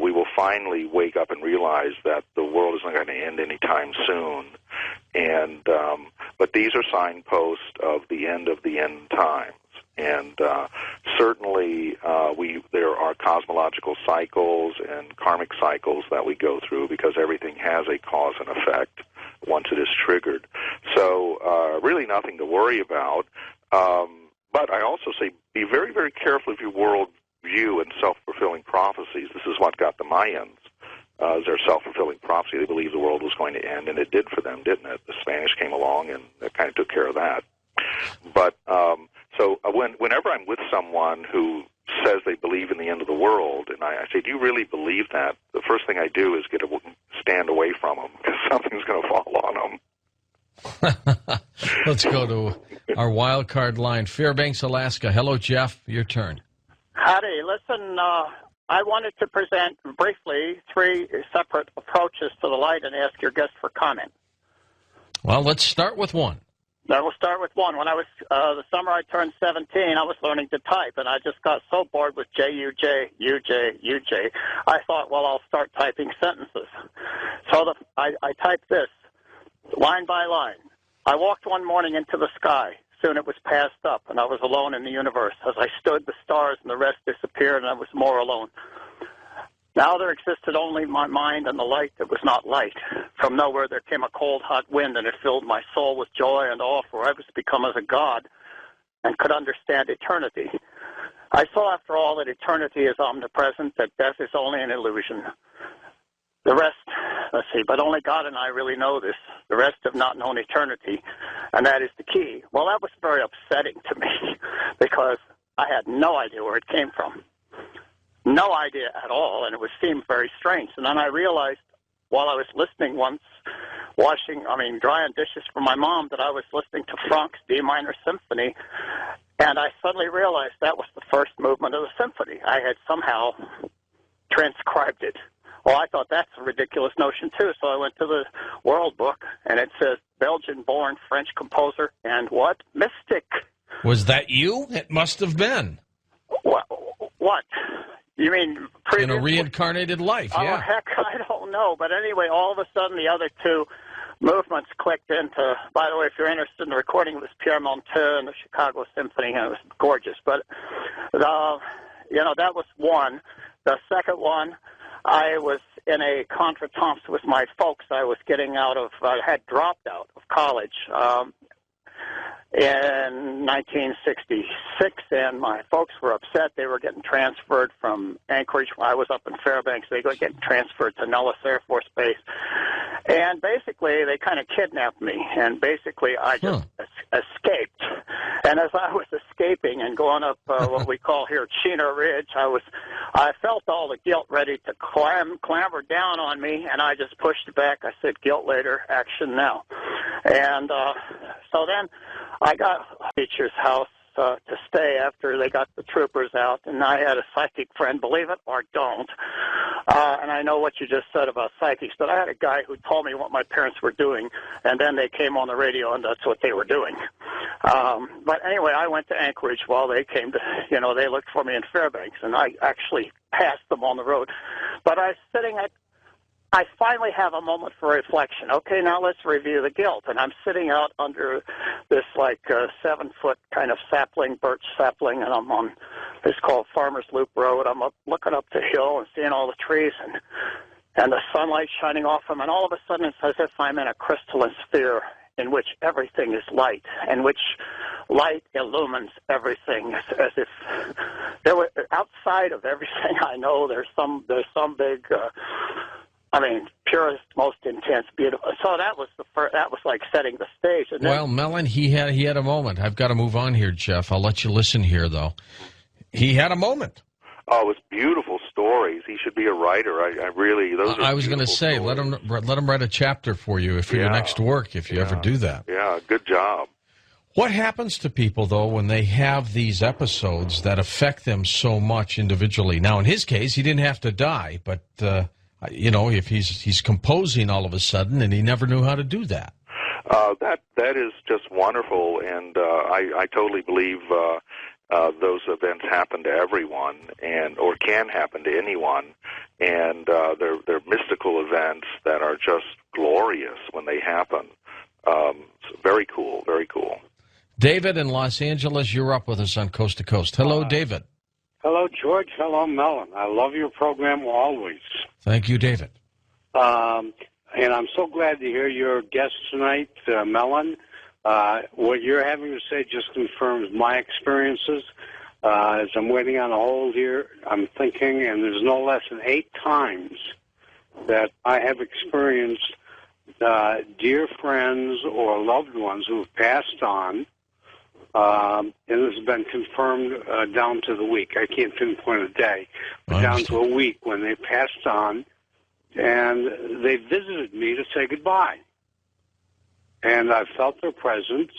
Speaker 2: We will finally wake up and realize that the world isn't going to end anytime soon. And but these are signposts of the end times. And certainly there are cosmological cycles and karmic cycles that we go through, because everything has a cause and effect once it is triggered. So really nothing to worry about. But I also say be very, very careful of your world view and self-fulfilling prophecies. This is what got the Mayans. Their self-fulfilling prophecy. They believed the world was going to end, and it did for them, didn't it? The Spanish came along, and it kind of took care of that. But so whenever I'm with someone who says they believe in the end of the world, and I say, do you really believe that? The first thing I do is stand away from them, because something's going to fall on them.
Speaker 3: Let's go to our wild card line. Fairbanks, Alaska. Hello, Jeff. Your turn.
Speaker 6: Howdy. Listen, I wanted to present briefly 3 separate approaches to the light and ask your guest for comment.
Speaker 3: Well, let's start with one.
Speaker 6: Then we'll start with one. When I was, the summer I turned 17, I was learning to type, and I just got so bored with J-U-J, U-J, U-J. I thought, well, I'll start typing sentences. So I typed this, line by line. I walked one morning into the sky. Soon it was passed up, and I was alone in the universe. As I stood, the stars and the rest disappeared, and I was more alone. Now there existed only my mind and the light that was not light. From nowhere there came a cold, hot wind, and it filled my soul with joy and awe, for I was become as a god and could understand eternity. I saw, after all, that eternity is omnipresent, that death is only an illusion. The rest, but only God and I really know this. The rest have not known eternity, and that is the key. Well, that was very upsetting to me, because I had no idea where it came from. No idea at all, and it seemed very strange. And then I realized, while I was listening once, drying dishes for my mom, that I was listening to Franck's D minor symphony, and I suddenly realized that was the first movement of the symphony. I had somehow transcribed it. Well, I thought that's a ridiculous notion, too, so I went to the World Book, and it says Belgian-born French composer and what? Mystic.
Speaker 3: Was that you? It must have been.
Speaker 6: What? You mean
Speaker 3: in a reincarnated life, yeah.
Speaker 6: Oh, heck, I don't know. But anyway, all of a sudden the other 2 movements clicked into, by the way, if you're interested in the recording, it was Pierre Monteux and the Chicago Symphony, and it was gorgeous. But, that was one. The second one, I was in a contretemps with my folks. I had dropped out of college in 1966, and my folks were upset. They were getting transferred from Anchorage. I was up in Fairbanks. They were getting transferred to Nellis Air Force Base. And basically, they kind of kidnapped me, and basically I just escaped. And as I was escaping and going up what we call here Chena Ridge, I felt all the guilt ready to clamber down on me, and I just pushed it back. I said, guilt later, action now. And so then I got a teacher's house to stay after they got the troopers out, and I had a psychic friend, believe it or don't. And I know what you just said about psychics, but I had a guy who told me what my parents were doing, and then they came on the radio, and that's what they were doing. But anyway, I went to Anchorage while they came to, they looked for me in Fairbanks, and I actually passed them on the road. But I finally have a moment for reflection. Okay, now let's review the guilt. And I'm sitting out under this 7-foot kind of sapling, birch sapling, and I'm on, it's called Farmer's Loop Road. I'm looking up the hill and seeing all the trees and the sunlight shining off them. And all of a sudden it's as if I'm in a crystalline sphere in which everything is light, in which light illumines everything, as if there were outside of everything I know. There's some big. Purest, most intense, beautiful. So that was that was like setting the stage. And
Speaker 3: well, Mellon, he had a moment. I've got to move on here, Jeff. I'll let you listen here, though. He had a moment.
Speaker 2: Oh, it's beautiful stories. He should be a writer. I really, those are
Speaker 3: I was going to say,
Speaker 2: stories.
Speaker 3: let him write a chapter for you for your next work, if you ever do that.
Speaker 2: Yeah, good job.
Speaker 3: What happens to people, though, when they have these episodes that affect them so much individually? Now, in his case, he didn't have to die, but, if he's composing all of a sudden and he never knew how to do that.
Speaker 2: That is just wonderful, and I totally believe those events happen to everyone, or can happen to anyone, and they're mystical events that are just glorious when they happen. Very cool, very cool.
Speaker 3: David in Los Angeles, you're up with us on Coast to Coast. Hello, David.
Speaker 7: Hello, George. Hello, Mellon. I love your program always.
Speaker 3: Thank you, David.
Speaker 7: And I'm so glad to hear your guest tonight, Mellon. What you're having to say just confirms my experiences. As I'm waiting on a hold here, I'm thinking, and there's no less than 8 times that I have experienced dear friends or loved ones who have passed on, and this has been confirmed down to the week. I can't pinpoint a day, but down to a week when they passed on, and they visited me to say goodbye. And I've felt their presence.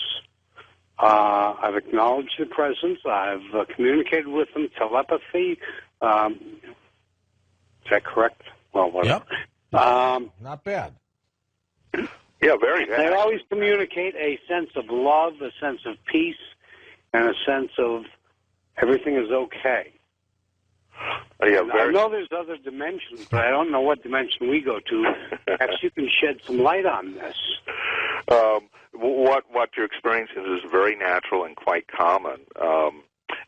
Speaker 7: I've acknowledged their presence. I've communicated with them, telepathy. Is that correct? Well, whatever.
Speaker 3: Yep. Not bad.
Speaker 2: Yeah, very good.
Speaker 7: They always communicate a sense of love, a sense of peace, and a sense of everything is okay.
Speaker 2: Yeah,
Speaker 7: I know there's other dimensions, but I don't know what dimension we go to. Perhaps you can shed some light on this.
Speaker 2: What you're experiencing is very natural and quite common.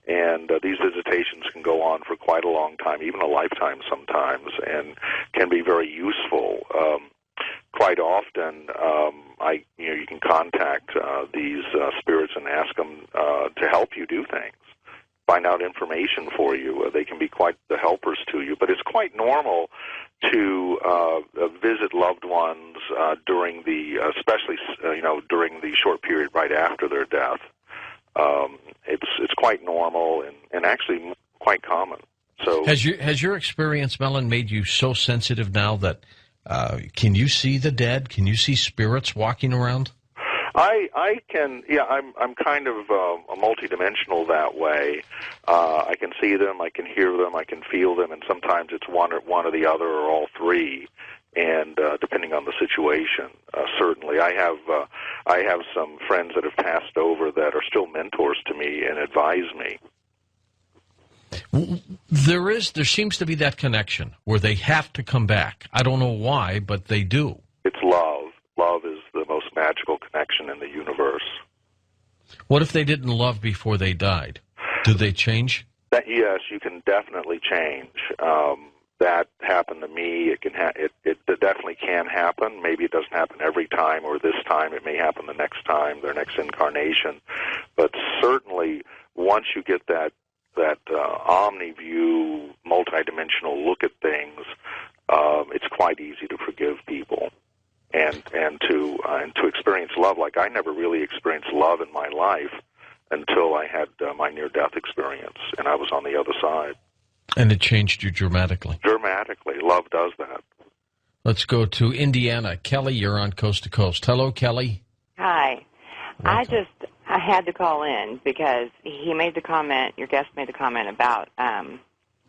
Speaker 2: And these visitations can go on for quite a long time, even a lifetime sometimes, and can be very useful. Quite often, you can contact these spirits and ask them to help you do things, find out information for you. They can be quite the helpers to you, but it's quite normal to visit loved ones during especially during the short period right after their death. It's quite normal and actually quite common. So
Speaker 3: has your experience, Mellon, made you so sensitive now that can you see the dead? Can you see spirits walking around?
Speaker 2: I can, I'm kind of a multidimensional that way. I can see them, I can hear them, I can feel them, and sometimes it's one or the other or all three, and depending on the situation, certainly. I have some friends that have passed over that are still mentors to me and advise me.
Speaker 3: There seems to be that connection where they have to come back. I don't know why, but they do.
Speaker 2: It's love. Love is the most magical connection in the universe.
Speaker 3: What if they didn't love before they died? Do they change?
Speaker 2: Yes, you can definitely change. That happened to me. It definitely can happen. Maybe it doesn't happen every time, or this time. It may happen the next time, their next incarnation. But certainly, once you get that omni-view, multidimensional look at things, it's quite easy to forgive people and to experience love. Like, I never really experienced love in my life until I had my near-death experience, and I was on the other side.
Speaker 3: And it changed you dramatically.
Speaker 2: Dramatically. Love does that.
Speaker 3: Let's go to Indiana. Kelly, you're on Coast to Coast. Hello, Kelly.
Speaker 8: Hi.
Speaker 3: Welcome.
Speaker 8: I had to call in because he made the comment, your guest made the comment about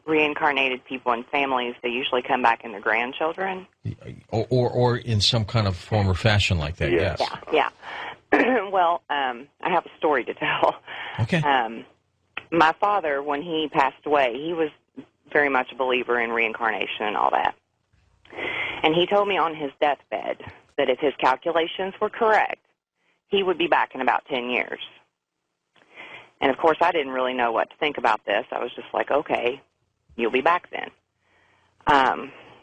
Speaker 8: reincarnated people and families. They usually come back in their grandchildren.
Speaker 3: Or in some kind of form or fashion like that, yes.
Speaker 8: Yeah. Well, I have a story to tell.
Speaker 3: Okay.
Speaker 8: My father, when he passed away, he was very much a believer in reincarnation and all that. And he told me on his deathbed that if his calculations were correct, he would be back in about 10 years. And, of course, I didn't really know what to think about this. I was just like, okay, you'll be back then.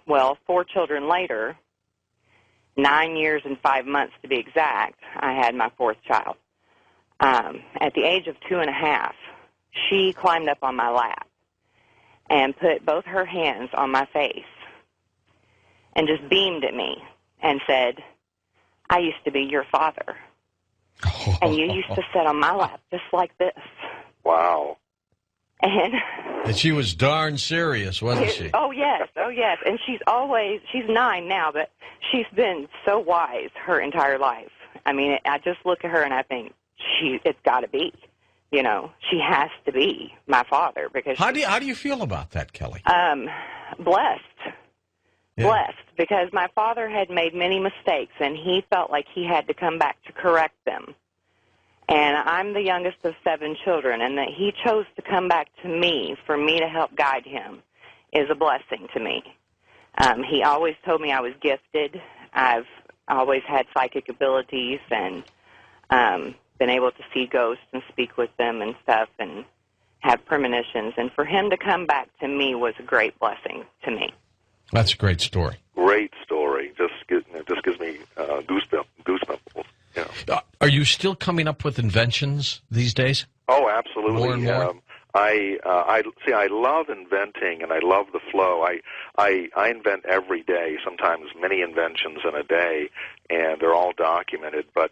Speaker 8: Well, 4 children later, 9 years and 5 months to be exact, I had my 4th child. At the age of 2.5, she climbed up on my lap and put both her hands on my face and just beamed at me and said, "I used to be your father, and you used to sit on my lap just like this."
Speaker 2: Wow.
Speaker 3: And she was darn serious, wasn't she?
Speaker 8: Oh, yes. And she's 9 now, but she's been so wise her entire life. I mean, I just look at her and I think, it's got to be. You know, she has to be my father. Because
Speaker 3: how do you feel about that, Kelly?
Speaker 8: Blessed.
Speaker 3: Yeah.
Speaker 8: Blessed, because my father had made many mistakes, and he felt like he had to come back to correct them. And I'm the youngest of 7 children, and that he chose to come back to me for me to help guide him is a blessing to me. He always told me I was gifted. I've always had psychic abilities and been able to see ghosts and speak with them and stuff and have premonitions. And for him to come back to me was a great blessing to me.
Speaker 3: That's a great story.
Speaker 2: Great story. Just gives me goosebumps. Yeah.
Speaker 3: Are you still coming up with inventions these days?
Speaker 2: Oh, absolutely.
Speaker 3: More and more?
Speaker 2: I love inventing, and I love the flow. I invent every day, sometimes many inventions in a day, and they're all documented. But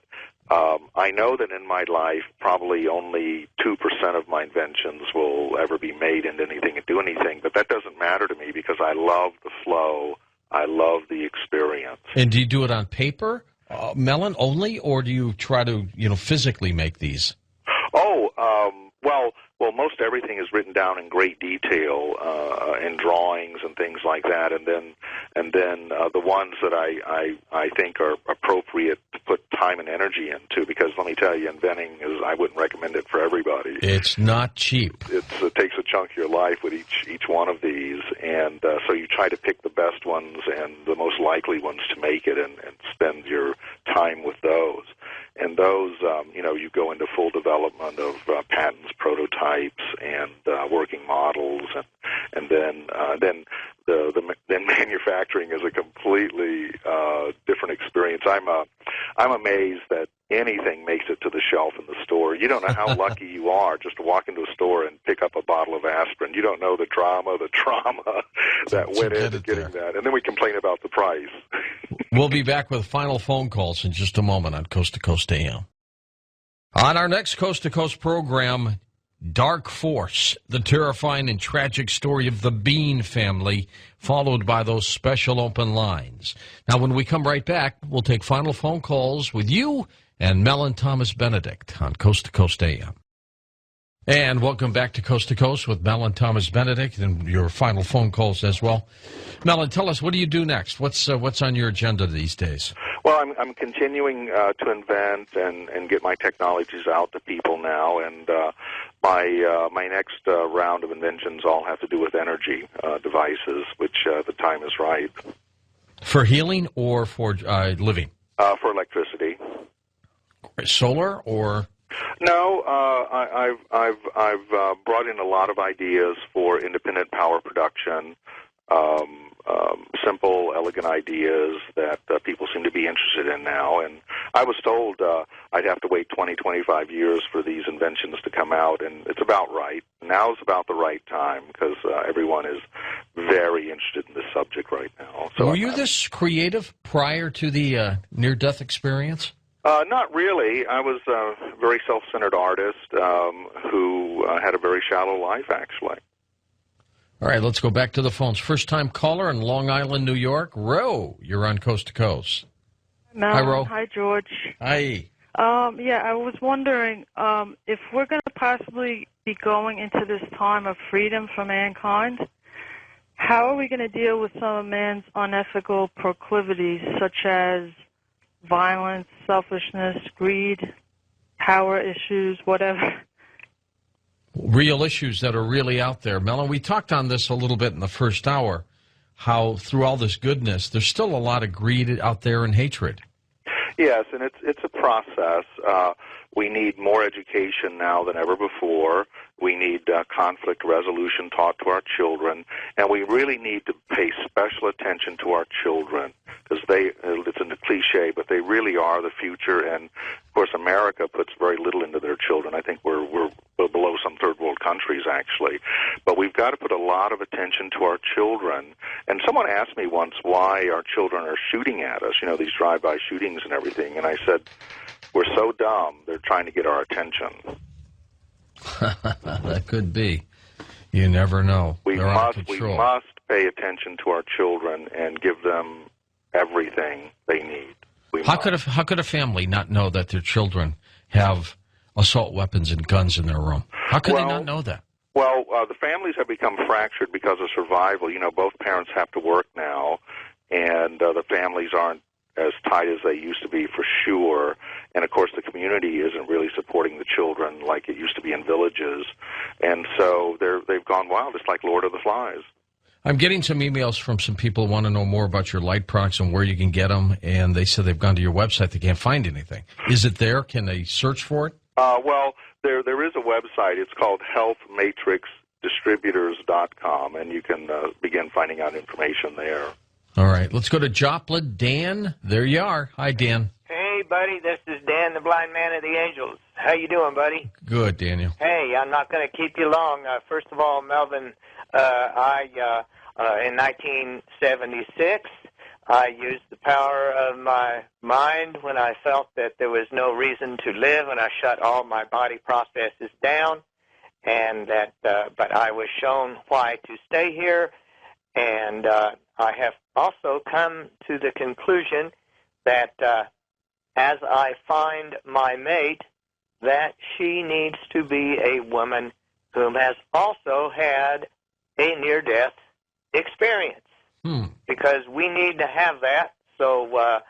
Speaker 2: I know that in my life, probably only 2% of my inventions will ever be made into anything and do anything. But that doesn't matter to me because I love the flow. I love the experience.
Speaker 3: And do you do it on paper, Mellon, only, or do you try to, physically make these?
Speaker 2: Well, most everything is written down in great detail in drawings and things like that, and then the ones that I think are appropriate to put time and energy into. Because let me tell you, inventing I wouldn't recommend it for everybody.
Speaker 3: It's not cheap.
Speaker 2: It takes a chunk of your life with each one of these, and so you try to pick the best ones and the most likely ones to make it, and spend your time with those. And those, you go into full development of patents, prototypes, and working models, and then manufacturing is a completely different experience. I'm amazed that anything makes it to the shelf in the store. You don't know how lucky you are just to walk into a store and pick up a bottle of aspirin. You don't know the trauma that went into getting that. And then we complain about the price.
Speaker 3: We'll be back with final phone calls in just a moment on Coast to Coast AM. On our next Coast to Coast program, Dark Force, the terrifying and tragic story of the Bean family, followed by those special open lines. Now, when we come right back, we'll take final phone calls with you and Mellon Thomas Benedict on Coast to Coast AM. And welcome back to Coast with Mellon Thomas Benedict and your final phone calls as well. Mellon, tell us, what do you do next? What's on your agenda these days?
Speaker 2: Well, I'm continuing to invent and get my technologies out to people now, and my next round of inventions all have to do with energy devices, which the time is right.
Speaker 3: For healing or for living?
Speaker 2: For electricity.
Speaker 3: Solar or?
Speaker 2: No, I've brought in a lot of ideas for independent power production, simple, elegant ideas that people seem to be interested in now. And I was told I'd have to wait 20, 25 years for these inventions to come out, and it's about right. Now's about the right time because everyone is very interested in this subject right now. So
Speaker 3: were you this creative prior to the near-death experience?
Speaker 2: Not really. I was a very self-centered artist who had a very shallow life, actually.
Speaker 3: All right, let's go back to the phones. First-time caller in Long Island, New York. Ro, you're on Coast to Coast.
Speaker 9: Hi,
Speaker 3: Ro.
Speaker 9: Hi, George.
Speaker 3: Hi.
Speaker 9: I was wondering if we're going to possibly be going into this time of freedom for mankind, how are we going to deal with some of man's unethical proclivities, such as violence, selfishness, greed, power issues, whatever?
Speaker 3: Real issues that are really out there. Mellon, we talked on this a little bit in the first hour, how through all this goodness, there's still a lot of greed out there and hatred.
Speaker 2: Yes, and it's a process. We need more education now than ever before. We need conflict resolution taught to our children, and we really need to pay special attention to our children because it's a cliche, but they really are the future, and Of course, America puts very little into their children. I think we're below some third world countries, actually. But we've got to put a lot of attention to our children. And someone asked me once why our children are shooting at us, these drive-by shootings and everything. And I said, we're so dumb, they're trying to get our attention.
Speaker 3: That could be. You never know.
Speaker 2: We must pay attention to our children and give them everything they need.
Speaker 3: How could a family not know that their children have assault weapons and guns in their room? How could they not know that?
Speaker 2: Well, the families have become fractured because of survival. Both parents have to work now, and the families aren't as tight as they used to be for sure. And, of course, the community isn't really supporting the children like it used to be in villages. And so they've gone wild. It's like Lord of the Flies.
Speaker 3: I'm getting some emails from some people who want to know more about your light products and where you can get them, and they said they've gone to your website. They can't find anything. Is it there? Can they search for it?
Speaker 2: Well, there is a website. It's called healthmatrixdistributors.com, and you can begin finding out information there.
Speaker 3: All right. Let's go to Joplin. Dan, there you are. Hi, Dan.
Speaker 10: Hey, buddy. This is Dan, the blind man of the Angels. How you doing, buddy?
Speaker 3: Good, Daniel.
Speaker 10: Hey, I'm not going to keep you long. First of all, Melvin, in 1976, I used the power of my mind when I felt that there was no reason to live, and I shut all my body processes down, and but I was shown why to stay here, and I have also come to the conclusion that as I find my mate, that she needs to be a woman whom has also had a near-death experience. Because we need to have that. So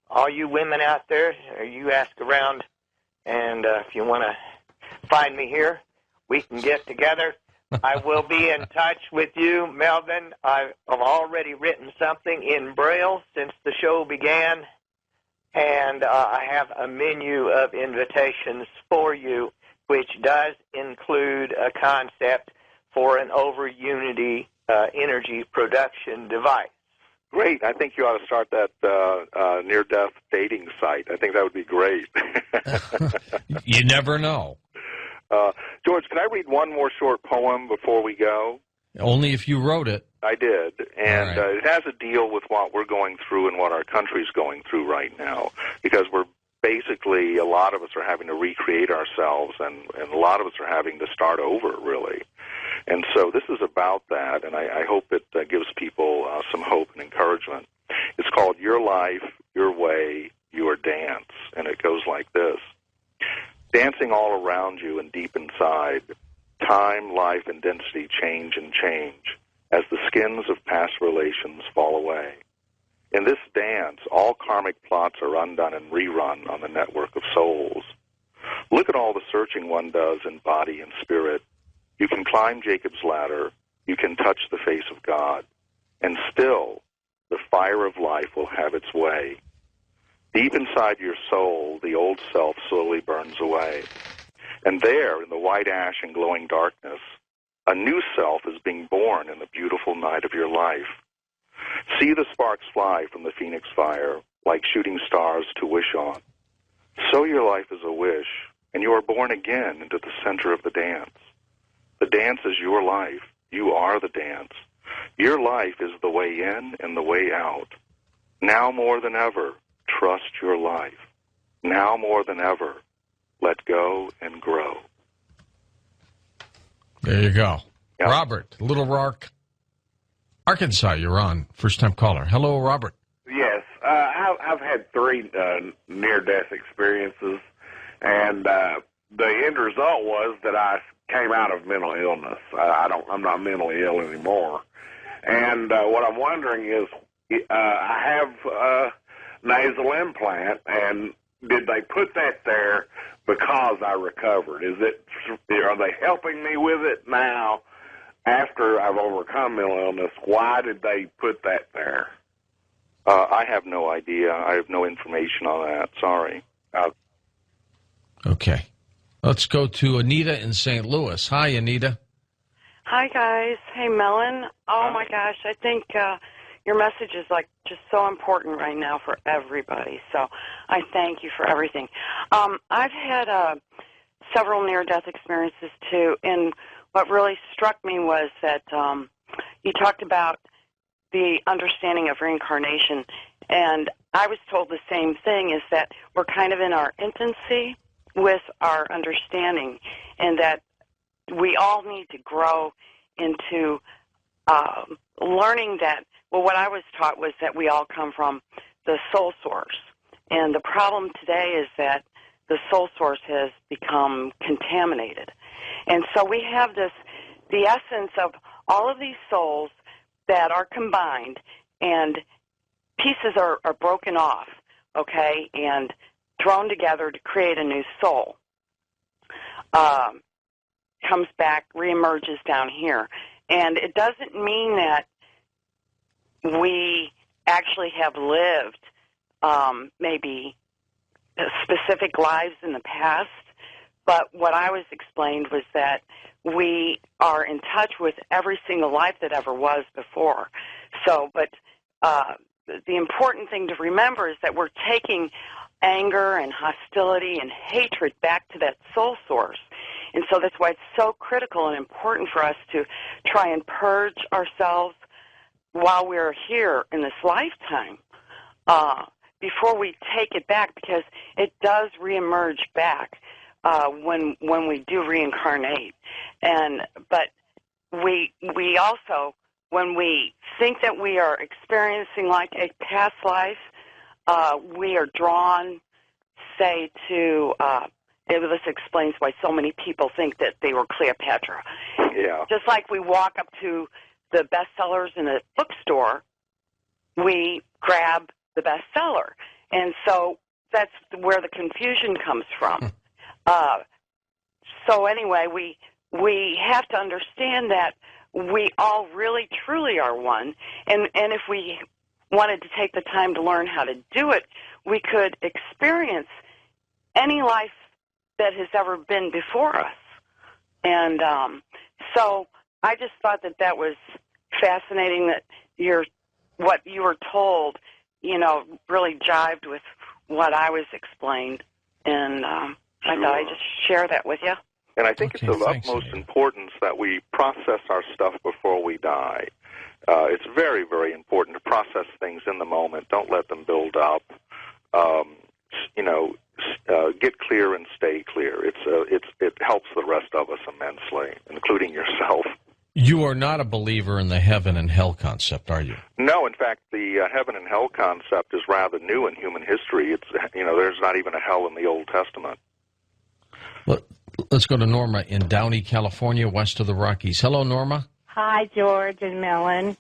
Speaker 10: all you women out there, you ask around, and if you want to find me here, we can get together. I will be in touch with you, Melvin. I've already written something in Braille since the show began, and I have a menu of invitations for you, which does include a concept for an over-unity energy production device.
Speaker 2: Great. I think you ought to start that near-death dating site. I think that would be great.
Speaker 3: You never know.
Speaker 2: George, can I read one more short poem before we go?
Speaker 3: Only if you wrote it.
Speaker 2: I did, and
Speaker 3: All right.
Speaker 2: it has a deal with what we're going through and what our country's going through right now, because we're basically, a lot of us are having to recreate ourselves, and a lot of us are having to start over, really. And so this is about that, and I hope it gives people some hope and encouragement. It's called Your Life, Your Way, Your Dance, and it goes like this. Dancing all around you and deep inside, time, life, and density change and change as the skins of past relations fall away. In this dance, all karmic plots are undone and rerun on the network of souls. Look at all the searching one does in body and spirit. You can climb Jacob's ladder, you can touch the face of God, and still the fire of life will have its way. Deep inside your soul, the old self slowly burns away. And there, in the white ash and glowing darkness, a new self is being born in the beautiful night of your life. See the sparks fly from the phoenix fire, like shooting stars to wish on. So your life is a wish, and you are born again into the center of the dance. The dance is your life. You are the dance. Your life is the way in and the way out. Now more than ever, trust your life. Now more than ever, let go and grow.
Speaker 3: There you go.
Speaker 2: Yeah.
Speaker 3: Robert, Little Rock, Arkansas, you're on. First-time caller. Hello, Robert.
Speaker 11: Yes, I've had 3 near-death experiences, and the end result was that I came out of mental illness. I'm not mentally ill anymore. And what I'm wondering is, I have nasal implant, and did they put that there because I recovered? Are they helping me with it now after I've overcome mental illness? Why did they put that there?
Speaker 2: I have no idea. I have no information on that. Sorry.
Speaker 3: Okay. Let's go to Anita in St. Louis. Hi, Anita.
Speaker 12: Hi, guys. Hey, Melon. Oh, my gosh. I think your message is like just so important right now for everybody. So I thank you for everything. I've had several near-death experiences too, and what really struck me was that you talked about the understanding of reincarnation, and I was told the same thing, is that we're kind of in our infancy with our understanding, and that we all need to grow into learning that, well, what I was taught was that we all come from the soul source. And the problem today is that the soul source has become contaminated. And so we have the essence of all of these souls that are combined, and pieces are broken off, okay, and thrown together to create a new soul. Comes back, reemerges down here. And it doesn't mean that we actually have lived maybe specific lives in the past, but what I was explained was that we are in touch with every single life that ever was before. So, but the important thing to remember is that we're taking anger and hostility and hatred back to that soul source. And so that's why it's so critical and important for us to try and purge ourselves while we're here in this lifetime before we take it back, because it does reemerge back when we do reincarnate. But we also, when we think that we are experiencing like a past life, we are drawn, say, to this explains why so many people think that they were Cleopatra.
Speaker 2: Yeah.
Speaker 12: Just like we walk up to the bestsellers in a bookstore, we grab the bestseller. And so that's where the confusion comes from. So anyway, we have to understand that we all really, truly are one. And if we wanted to take the time to learn how to do it, we could experience any life that has ever been before us. And so I just thought that was fascinating, that what you were told, really jived with what I was explained. And I thought I'd just share that with you.
Speaker 2: And I think it's of utmost importance that we process our stuff before we die. It's very, very important to process things in the moment. Don't let them build up. Get clear and stay clear. It helps the rest of us immensely, including yourself.
Speaker 3: You are not a believer in the heaven and hell concept, are you?
Speaker 2: No, in fact, the heaven and hell concept is rather new in human history. It's there's not even a hell in the Old Testament.
Speaker 3: Let's go to Norma in Downey, California, west of the Rockies. Hello, Norma.
Speaker 13: Hi, George and Mellon.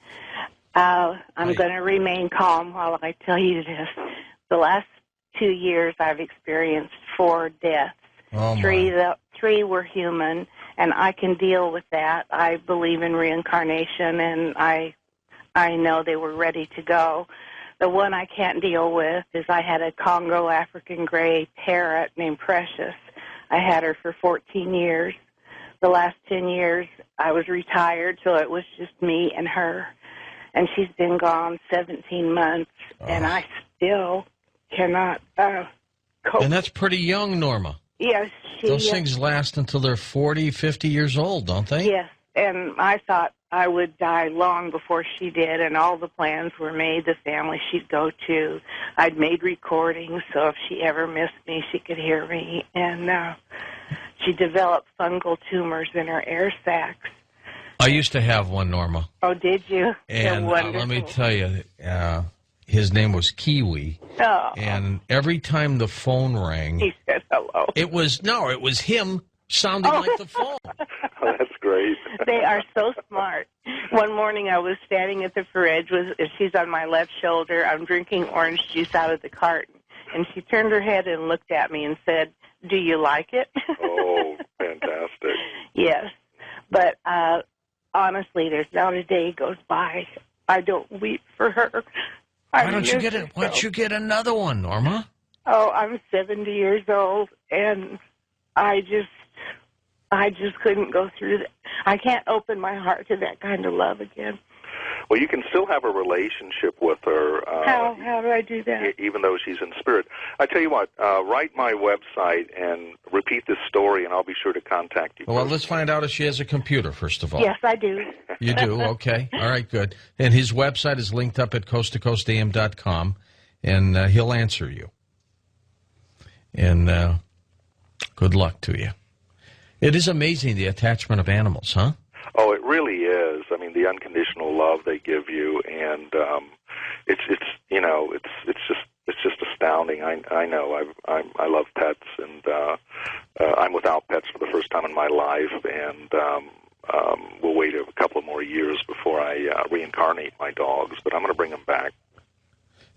Speaker 13: I'm going to remain calm while I tell you this. The last 2 years, I've experienced 4 deaths.
Speaker 3: Oh,
Speaker 13: Three were human, and I can deal with that. I believe in reincarnation, and I know they were ready to go. The one I can't deal with is I had a Congo African gray parrot named Precious. I had her for 14 years. The last 10 years, I was retired, so it was just me and her. And she's been gone 17 months, and I still cannot cope.
Speaker 3: And that's pretty young, Norma.
Speaker 13: Yes.
Speaker 3: Those things last until they're 40, 50 years old, don't they?
Speaker 13: Yes, and I thought I would die long before she did, and all the plans were made, the family she'd go to. I'd made recordings, so if she ever missed me, she could hear me. And she developed fungal tumors in her air sacs.
Speaker 3: I used to have one, Norma.
Speaker 13: Oh, did you?
Speaker 3: And let me tell you, his name was Kiwi.
Speaker 13: Oh.
Speaker 3: And every time the phone rang,
Speaker 13: he said hello.
Speaker 3: It was him sounding like the phone.
Speaker 2: Oh, that's great.
Speaker 13: They are so smart. One morning I was standing at the fridge. She's on my left shoulder. I'm drinking orange juice out of the carton. And she turned her head and looked at me and said, "Do you like it?"
Speaker 2: Oh, fantastic.
Speaker 13: Yes. But honestly, there's not a day goes by I don't weep for her.
Speaker 3: Why don't you get another one, Norma?
Speaker 13: Oh, I'm 70 years old, and I just couldn't go through that. I can't open my heart to that kind of love again.
Speaker 2: Well, you can still have a relationship with her.
Speaker 9: How do I do that?
Speaker 2: Even though she's in spirit. I tell you what, write my website and repeat this story, and I'll be sure to contact you.
Speaker 3: Well, let's find out if she has a computer, first of all.
Speaker 9: Yes, I do.
Speaker 3: You do? Okay. All right, good. And his website is linked up at coasttocoastam.com, and he'll answer you. And good luck to you. It is amazing, the attachment of animals, huh?
Speaker 2: Oh, it really is. I mean, the unconditional love they give you, and it's just astounding. I know. I love pets, and I'm without pets for the first time in my life, and we'll wait a couple more years before I reincarnate my dogs, but I'm going to bring them back.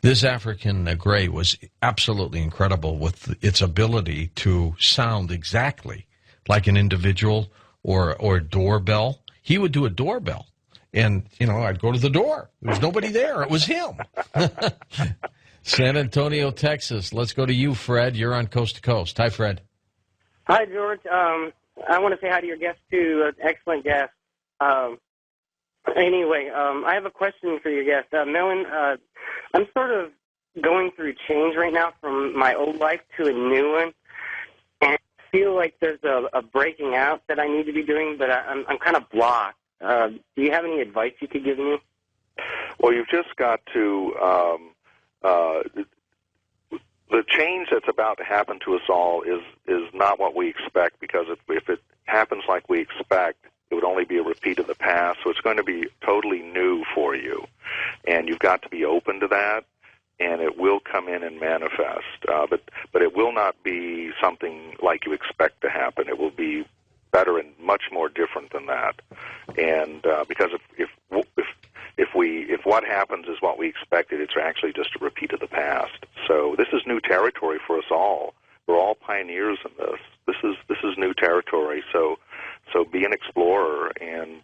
Speaker 3: This African gray was absolutely incredible with its ability to sound exactly like an individual or a doorbell. He would do a doorbell, and, I'd go to the door. There was nobody there. It was him. San Antonio, Texas. Let's go to you, Fred. You're on Coast to Coast. Hi, Fred.
Speaker 14: Hi, George. I want to say hi to your guest, too. Excellent guest. Anyway, I have a question for your guest. Melon, I'm sort of going through change right now from my old life to a new one, and I feel like there's a breaking out that I need to be doing, but I'm kind of blocked. Do you have any advice you could give me?
Speaker 2: Well, you've just got to the change that's about to happen to us all is not what we expect, because if it happens like we expect, it would only be a repeat of the past. So it's going to be totally new for you, and you've got to be open to that, and it will come in and manifest. But it will not be something like you expect to happen. It will be better and much more different than that. And because if what happens is what we expected, it's actually just a repeat of the past. So this is new territory for us all. We're all pioneers in this. This is new territory. So be an explorer and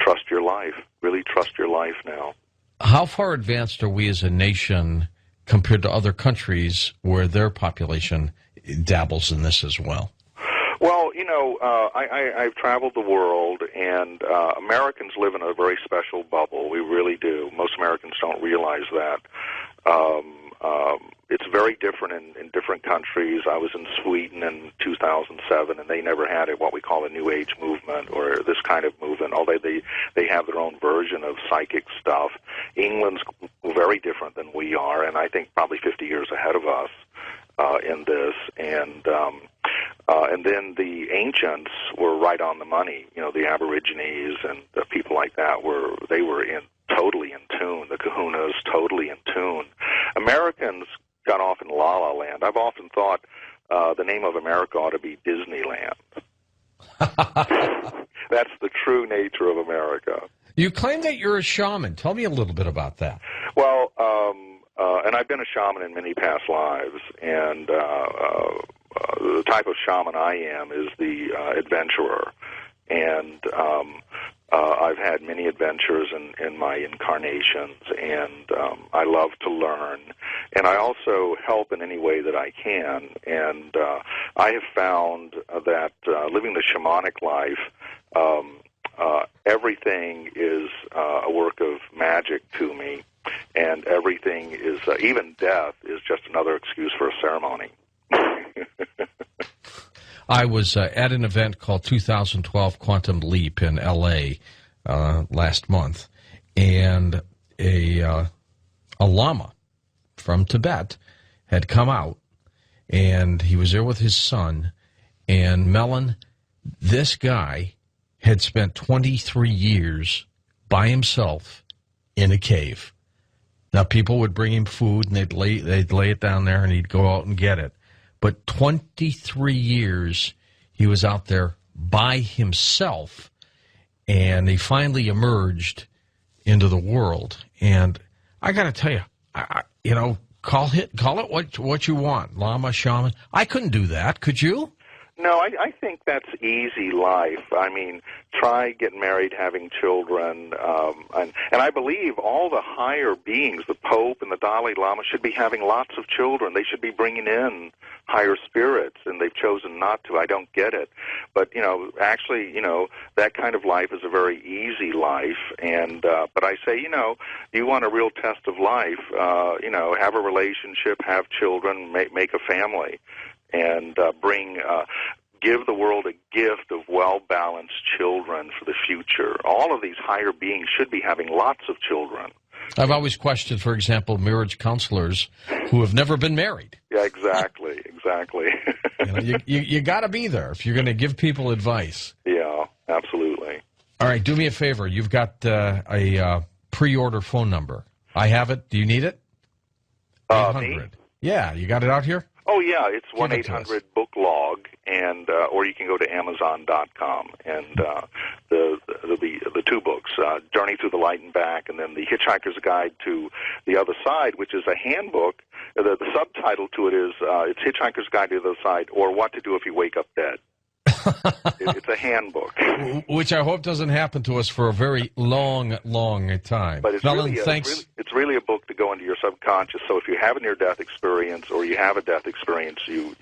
Speaker 2: trust your life. Really trust your life now.
Speaker 3: How far advanced are we as a nation compared to other countries where their population dabbles in this as well?
Speaker 2: Well, I've traveled the world, and Americans live in a very special bubble. We really do. Most Americans don't realize that. It's very different in different countries. I was in Sweden in 2007, and they never had what we call a New Age movement or this kind of movement, although they have their own version of psychic stuff. England's very different than we are, and I think probably 50 years ahead of us in this. And then the ancients were right on the money. The Aborigines and the people like that were totally in tune. The Kahunas, totally in tune. Americans got off in La La Land. I've often thought the name of America ought to be Disneyland. That's the true nature of America.
Speaker 3: You claim that you're a shaman. Tell me a little bit about that.
Speaker 2: Well, and I've been a shaman in many past lives, and the type of shaman I am is the adventurer. And I've had many adventures in my incarnations, and I love to learn. And I also help in any way that I can. And I have found that living the shamanic life, everything is a work of magic to me, and everything is, even death is just another excuse for a ceremony.
Speaker 3: I was at an event called 2012 Quantum Leap in L.A. Last month, and a lama from Tibet had come out, and he was there with his son, and Mellon, this guy had spent 23 years by himself in a cave. Now, people would bring him food, and they'd lay it down there, and he'd go out and get it. But 23 years he was out there by himself, and he finally emerged into the world. And I got to tell you, call it what you want, lama, shaman. I couldn't do that. Could you?
Speaker 2: No, I think that's easy life. I mean, try getting married, having children, and I believe all the higher beings, the Pope and the Dalai Lama, should be having lots of children. They should be bringing in higher spirits, and they've chosen not to. I don't get it. But, actually, that kind of life is a very easy life. And but I say, you want a real test of life, have a relationship, have children, make a family, and give the world a gift of well-balanced children for the future. All of these higher beings should be having lots of children.
Speaker 3: I've always questioned, for example, marriage counselors who have never been married.
Speaker 2: Yeah, exactly.
Speaker 3: You got to be there if you're going to give people advice.
Speaker 2: Yeah, absolutely.
Speaker 3: All right, do me a favor. You've got a pre-order phone number. I have it. Do you need it? 800. Yeah, you got it out here?
Speaker 2: Oh, yeah, it's 1-800-BOOK-LOG, and or you can go to Amazon.com, and there'll be the two books, Journey Through the Light and Back, and then The Hitchhiker's Guide to the Other Side, which is a handbook. The subtitle to it is it's Hitchhiker's Guide to the Other Side, or What to Do If You Wake Up Dead. It's a handbook.
Speaker 3: Which I hope doesn't happen to us for a very long, long time.
Speaker 2: But it's really a book to go into your subconscious, so if you have a near-death experience or you have a death experience, you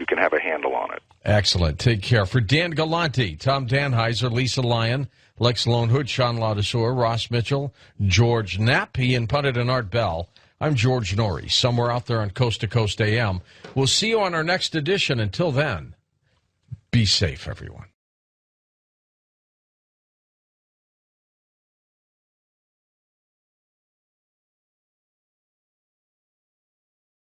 Speaker 2: can have a handle on it.
Speaker 3: Excellent. Take care. For Dan Galante, Tom Danheiser, Lisa Lyon, Lex Lonehood, Sean Ladouceur, Ross Mitchell, George Knapp, Ian Punnett, and Art Bell, I'm George Norrie, somewhere out there on Coast to Coast AM. We'll see you on our next edition. Until then, be safe, everyone.